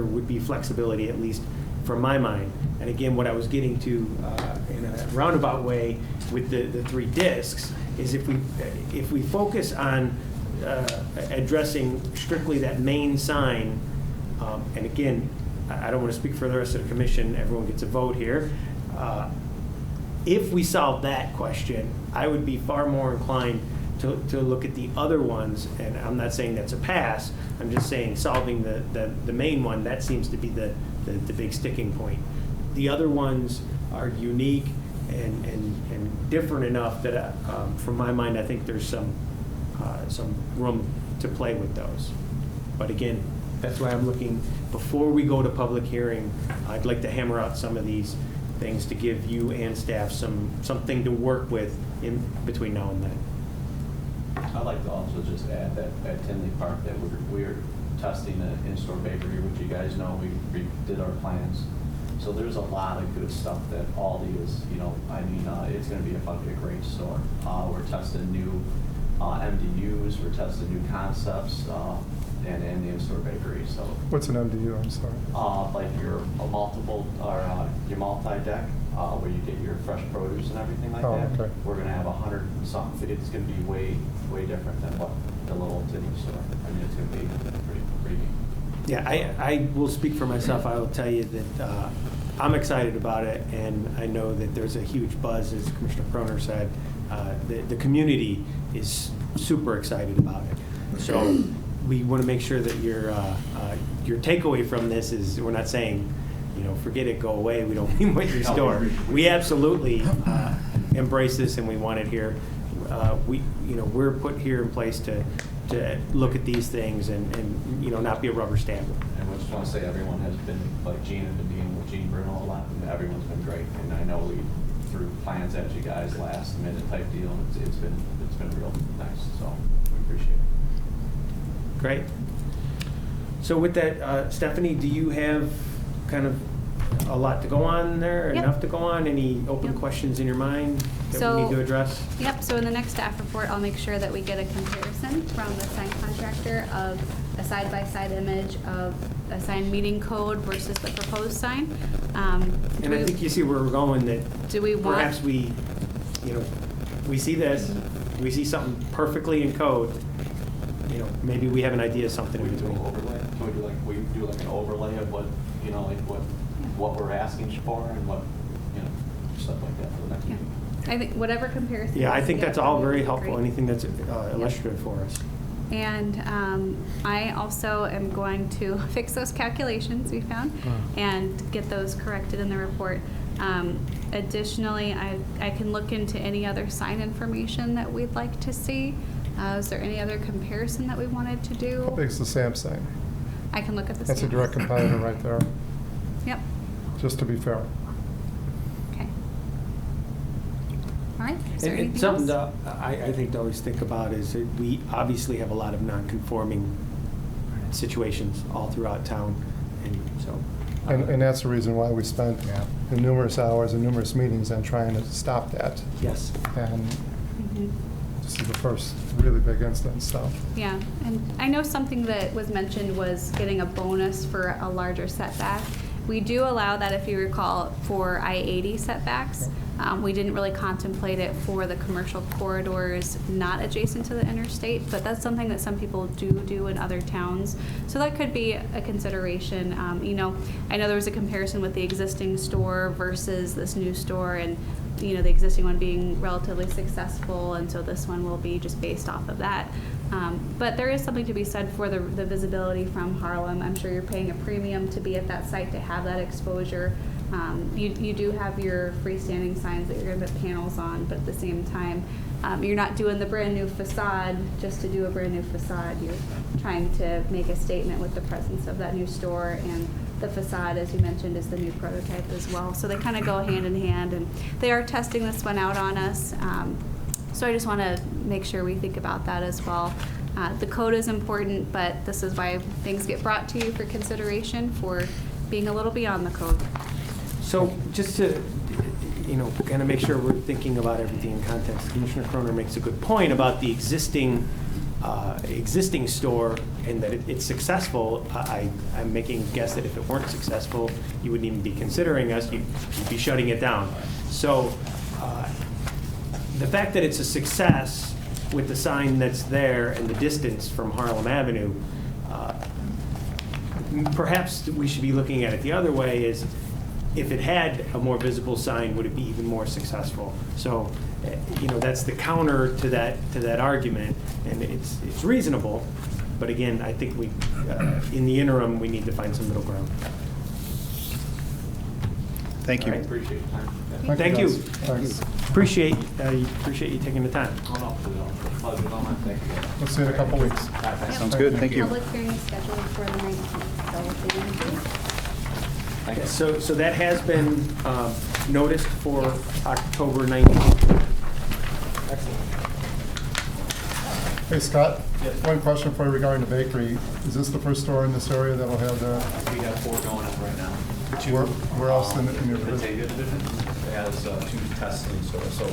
would be flexibility, at least from my mind. And again, what I was getting to in a roundabout way with the 3 discs is if we focus on addressing strictly that main sign, and again, I don't want to speak for the rest of the commission. Everyone gets a vote here. If we solve that question, I would be far more inclined to look at the other ones, and I'm not saying that's a pass. I'm just saying solving the main one, that seems to be the big sticking point. The other ones are unique and different enough that, from my mind, I think there's some room to play with those. But again, that's why I'm looking, before we go to public hearing, I'd like to hammer out some of these things to give you and staff something to work with in between now and then. I'd like to also just add that at Tinley Park that we're testing an in-store bakery, which you guys know we did our plans. So there's a lot of good stuff that Aldi is, it's going to be a great store. We're testing new MDUs, we're testing new concepts, and the in-store bakery, so. What's an MDU, I'm sorry? Like your your multi-deck, where you get your fresh produce and everything like Oh, that. okay. We're gonna have 100 and something. It's gonna be way different than what the little tiny store. I mean, it's gonna be pretty neat. Yeah, I will speak for myself. I will tell you that I'm excited about it, and I know that there's a huge buzz, as Commissioner Croner said. The community is super excited about it. So we want to make sure that your takeaway from this is, we're not saying, forget it, go away, we don't want your store. We absolutely embrace this, and we want it here. We're put here in place to look at these things and not be a rubber stamp. And I just want to say everyone has been, like Gene has been dealing with Gene Bruno a lot, and everyone's been great. And I know we threw plans at you guys last minute type deal, and it's been real nice, so we appreciate it. Great. So with that, Stephanie, do you have kind of a lot to go on there, Yep. enough to go on? Any open questions in your mind that we need to address? Yep, so in the next staff report, I'll make sure that we get a comparison from the sign contractor of a side-by-side image of a sign meeting code versus the proposed sign. And I think you see where we're going, that Do we want- perhaps we see this, we see something perfectly in code, maybe we have an idea of something in We do between. an overlay. Can we do like an overlay of what we're asking for and what, stuff like that for the next meeting? I think whatever comparison. Yeah, I we think get that's all would very be helpful, great. anything that's illustrative for us. And I also am going to fix those calculations we found and get those corrected in the report. Additionally, I can look into any other sign information that we'd like to see. Is there any other comparison that we wanted to How do? big's the SAM sign? I can look at the That's a stamps. direct competitor right there, Yep, just to be fair. okay. All right, is there And anything something else? I think to always think about is that we obviously have a lot of non-conforming situations all throughout town, and so. And that's the reason why we spent numerous hours and numerous meetings on trying to stop that. Yes. And Mhm. this is the first really big instance, so. Yeah, and I know something that was mentioned was getting a bonus for a larger setback. We do allow that, if you recall, for I-80 setbacks. We didn't really contemplate it for the commercial corridors not adjacent to the interstate, but that's something that some people do in other towns. So that could be a consideration. I know there was a comparison with the existing store versus this new store, and the existing one being relatively successful, and so this one will be just based off of that. But there is something to be said for the visibility from Harlem. I'm sure you're paying a premium to be at that site to have that exposure. You do have your freestanding signs that you're going to put panels on, but at the same time, you're not doing the brand new facade just to do a brand new facade. You're trying to make a statement with the presence of that new store, and the facade, as you mentioned, is the new prototype as well. So they kind of go hand in hand, and they are testing this one out on us. So I just want to make sure we think about that as well. The code is important, but this is why things get brought to you for consideration for being a little beyond the code. So just to, kind of make sure we're thinking about everything in context, Commissioner Croner makes a good point about the existing store and that it's successful. I'm making a guess that if it weren't successful, you wouldn't even be considering us, you'd be shutting it down. So the fact that it's a success with the sign that's there and the distance from Harlem Avenue, perhaps we should be looking at it the other way, is if it had a more visible sign, would it be even more successful? So, that's the counter to that argument, and it's reasonable. But again, I think in the interim, we need to find some middle ground. Thank you. All right. Appreciate your time. Thank you. Thanks. Appreciate you taking the time. Pleasure's all mine. Thank you. We'll see you in a couple weeks. Sounds good, thank you. Public hearing is scheduled for the 19th, so we'll see you in 2 weeks. Thank you. So that has been noticed for October 19th. Excellent. Hey, Scott? One question for you regarding the bakery. Is this the first store in this area that'll have the, We got 4 going on right now. where else in your The division? Batavia division has 2 testing stores, so.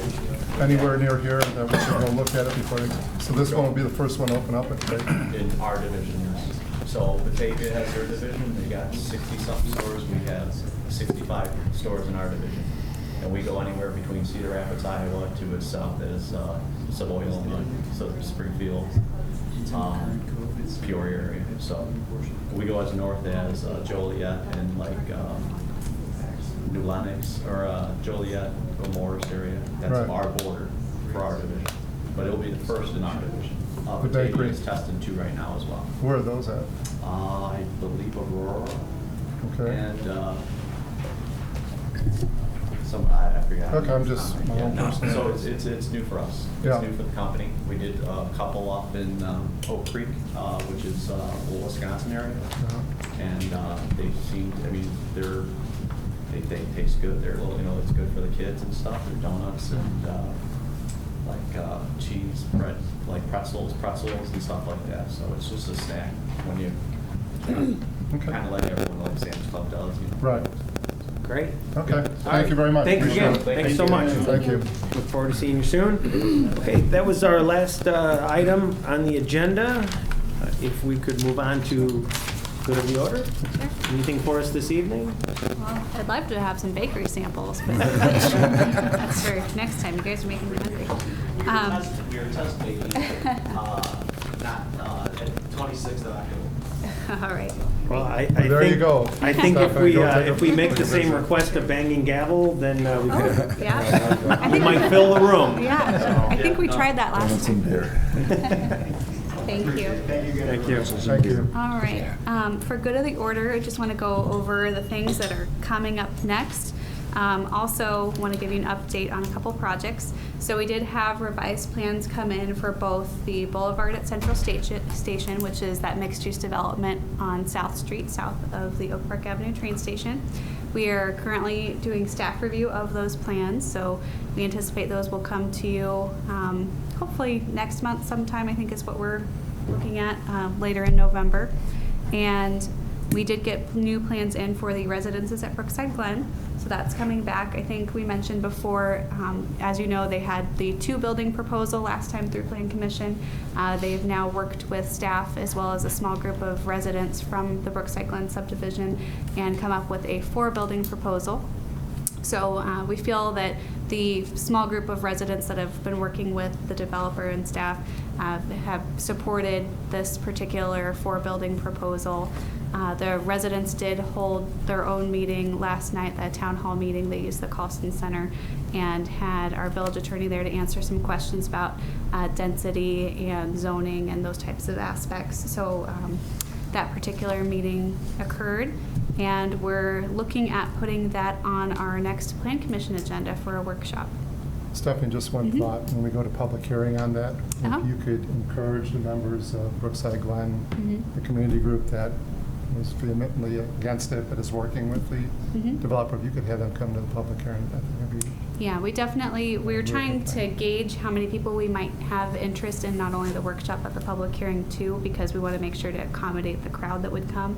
Anywhere near here that we should go look at it before, so this one will be the first one to open up at the bakery? In our division, yes. So Batavia has their division, they got 60-something stores, we have 65 stores in our division. And we go anywhere between Cedar Rapids, Iowa, to as south as Savoy, Illinois, so Springfield, Peoria area. So we go as north as Joliet and like New Lenox or Joliet or Morris area. That's Right. our border for our division. But it'll be the first in our division. The Batavia bakery. is testing 2 right now as well. Where are those at? I believe Aurora. Okay. And some, I forgot. Okay, I'm just my own personal- So it's new for us. Yeah. It's new for the company. We did a couple up in Oak Creek, which is Wisconsin area. And they seem, I mean, they taste good. They're a little, it's good for the kids and stuff. They're donuts and like cheese, bread, like pretzels and stuff like that. So it's just a snack when you kind of let everyone like Sam's Club does. Right. Great. Okay, thank you very much. Thank you Appreciate again. it. Thank you so much. Thank you. Look forward to seeing you soon. Okay, that was our last item on the agenda. If we could move on to good of the order. Anything for us this evening? Well, I'd love to have some bakery samples, but that's for next time. You guys are making me hungry. We are test baking, not at 26th of October. All right. Well, I There think, you go. I think Stop by, go take if a we make the visit. same request of banging gavel, then we could, Yeah. I we think might fill the room. Yeah, I think we tried that last time. there. Thank you. Thank you. Thank you. All right. For good of the order, I just want to go over the things that are coming up next. Also, want to give you an update on a couple projects. So we did have revised plans come in for both the Boulevard at Central Station, which is that mixed-use development on South Street, south of the Oak Park Avenue train station. We are currently doing staff review of those plans, so we anticipate those will come to you hopefully next month sometime, I think is what we're looking at, later in November. And we did get new plans in for the residences at Brookside Glen, so that's coming back. I think we mentioned before, as you know, they had the 2-building proposal last time through Plan Commission. They've now worked with staff as well as a small group of residents from the Brookside Glen subdivision and come up with a 4-building proposal. So we feel that the small group of residents that have been working with the developer and staff have supported this particular 4-building proposal. The residents did hold their own meeting last night, the town hall meeting. They used the Colston Center and had our village attorney there to answer some questions about density and zoning and those types of aspects. So that particular meeting occurred, and we're looking at putting that on our next Plan Commission agenda for a workshop. Stephanie, just one thought. When we go to public hearing on that, Uh-huh. if you could encourage the members of Brookside Glen, the community group that was vehemently against it, but is working with the developer, if you could have them come to the public hearing, I think it'd be. Yeah, we're trying to gauge how many people we might have interest in not only the workshop but the public hearing too, because we want to make sure to accommodate the crowd that would come.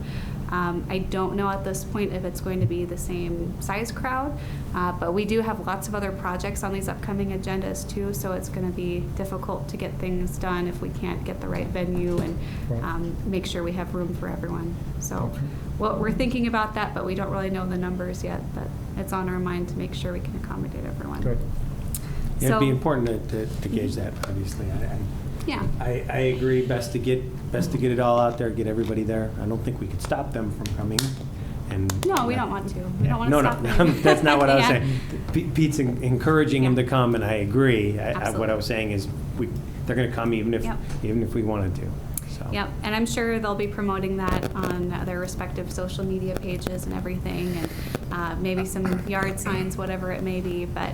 I don't know at this point if it's going to be the same size crowd, but we do have lots of other projects on these upcoming agendas too, so it's going to be difficult to get things done if we can't get the right venue and make sure we have room for everyone. So well, we're thinking about that, but we don't really know the numbers yet, but it's on our mind to make sure we can accommodate everyone. Good. Yeah, it'd be So- important to gauge that, obviously. Yeah. I agree, best to get it all out there, get everybody there. I don't think we could stop them from coming. And No, we don't want to. We don't want to No, stop no, them. that's not what I was Yeah. saying. Pete's encouraging him to come, and I agree. What I Absolutely. was saying is, they're going to come even if Yep. we wanted to. So. Yep, and I'm sure they'll be promoting that on their respective social media pages and everything, and maybe some yard signs, whatever it may be, but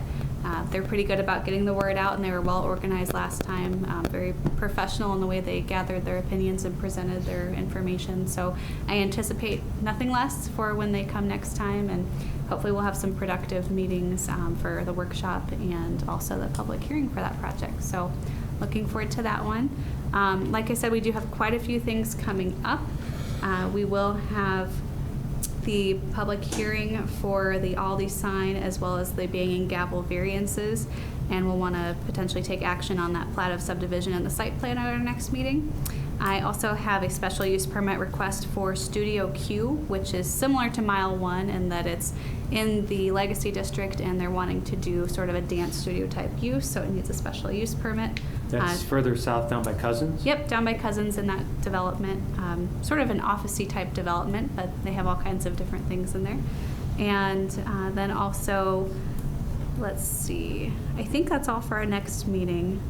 they're pretty good about getting the word out, and they were well organized last time, very professional in the way they gathered their opinions and presented their information. So I anticipate nothing less for when they come next time, and hopefully we'll have some productive meetings for the workshop and also the public hearing for that project. So looking forward to that one. Like I said, we do have quite a few things coming up. We will have the public hearing for the Aldi sign as well as the banging gavel variances, and we'll want to potentially take action on that plat of subdivision and the site plan at our next meeting. I also have a special use permit request for Studio Q, which is similar to Mile 1 in that it's in the Legacy District and they're wanting to do sort of a dance studio type use, so it needs a special use permit. That's further south down by Cousins? Yep, down by Cousins in that development. Sort of an office-y type development, but they have all kinds of different things in there. And then also, let's see, I think that's all for our next meeting.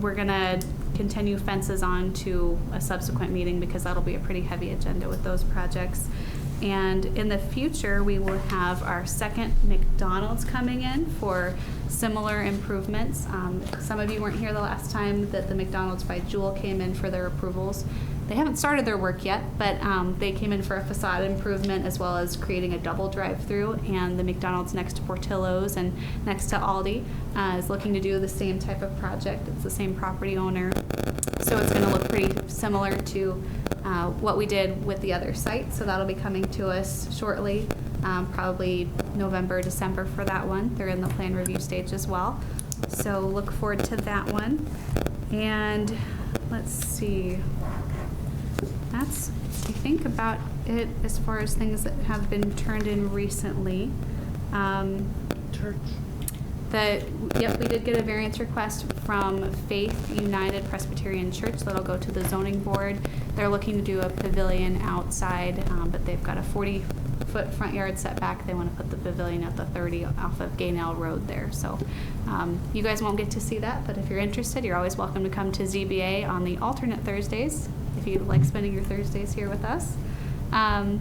We're gonna continue fences on to a subsequent meeting because that'll be a pretty heavy agenda with those projects. And in the future, we will have our second McDonald's coming in for similar improvements. Some of you weren't here the last time that the McDonald's by Jewel came in for their approvals. They haven't started their work yet, but they came in for a facade improvement as well as creating a double drive-through. And the McDonald's next to Portillo's and next to Aldi is looking to do the same type of project. It's the same property owner. So it's going to look pretty similar to what we did with the other site. So that'll be coming to us shortly, probably November, December for that one. They're in the plan review stage as well. So look forward to that one. And let's see. That's, I think, about it as far as things that have been turned in recently. Church. Yep, we did get a variance request from Faith United Presbyterian Church that'll go to the zoning board. They're looking to do a pavilion outside, but they've got a 40-foot front yard setback. They want to put the pavilion at the 30 off of Gaynell Road there. So you guys won't get to see that, but if you're interested, you're always welcome to come to ZBA on the alternate Thursdays if you like spending your Thursdays here with us. And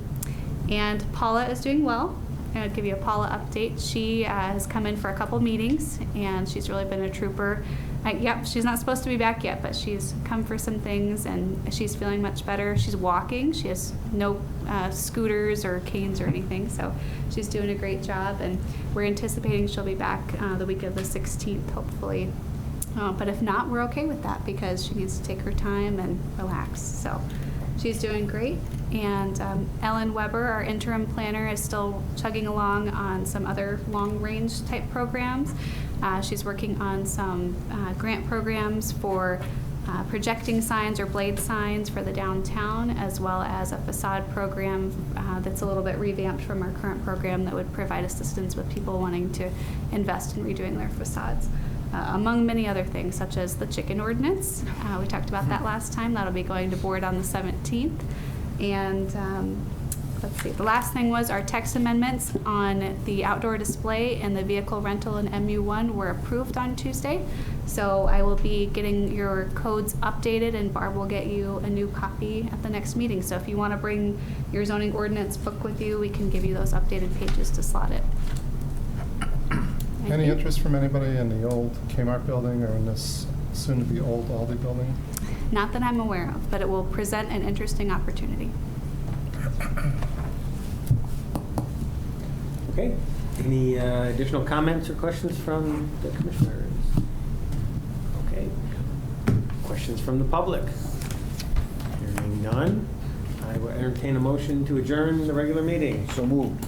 Paula is doing well. I'll give you a Paula update. She has come in for a couple meetings, and she's really been a trooper. Yep, she's not supposed to be back yet, but she's come for some things, and she's feeling much better. She's walking. She has no scooters or canes or anything, so she's doing a great job, and we're anticipating she'll be back the week of the 16th, hopefully. But if not, we're okay with that because she needs to take her time and relax. So she's doing great. And Ellen Weber, our interim planner, is still chugging along on some other long-range type programs. She's working on some grant programs for projecting signs or blade signs for the downtown, as well as a facade program that's a little bit revamped from our current program that would provide assistance with people wanting to invest in redoing their facades. Among many other things, such as the chicken ordinance. We talked about that last time. That'll be going to board on the 17th. And let's see, the last thing was our text amendments on the outdoor display and the vehicle rental in MU1 were approved on Tuesday. So I will be getting your codes updated, and Barb will get you a new copy at the next meeting. So if you want to bring your zoning ordinance book with you, we can give you those updated pages to slot it. Any interest from anybody in the old Kmart building or in this soon-to-be old Aldi building? Not that I'm aware of, but it will present an interesting opportunity. Okay. Any additional comments or questions from the commissioners? Okay. Questions from the public? Hearing none, I will entertain a motion to adjourn the regular meeting. So moved.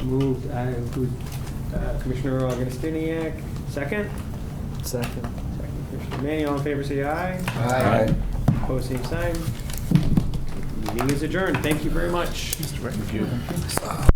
Moved, Commissioner Augustiniak, second? Second. Commissioner May, all in favor, say aye. Aye. Opposed, same sign. Meeting is adjourned. Thank you very much. Thank you.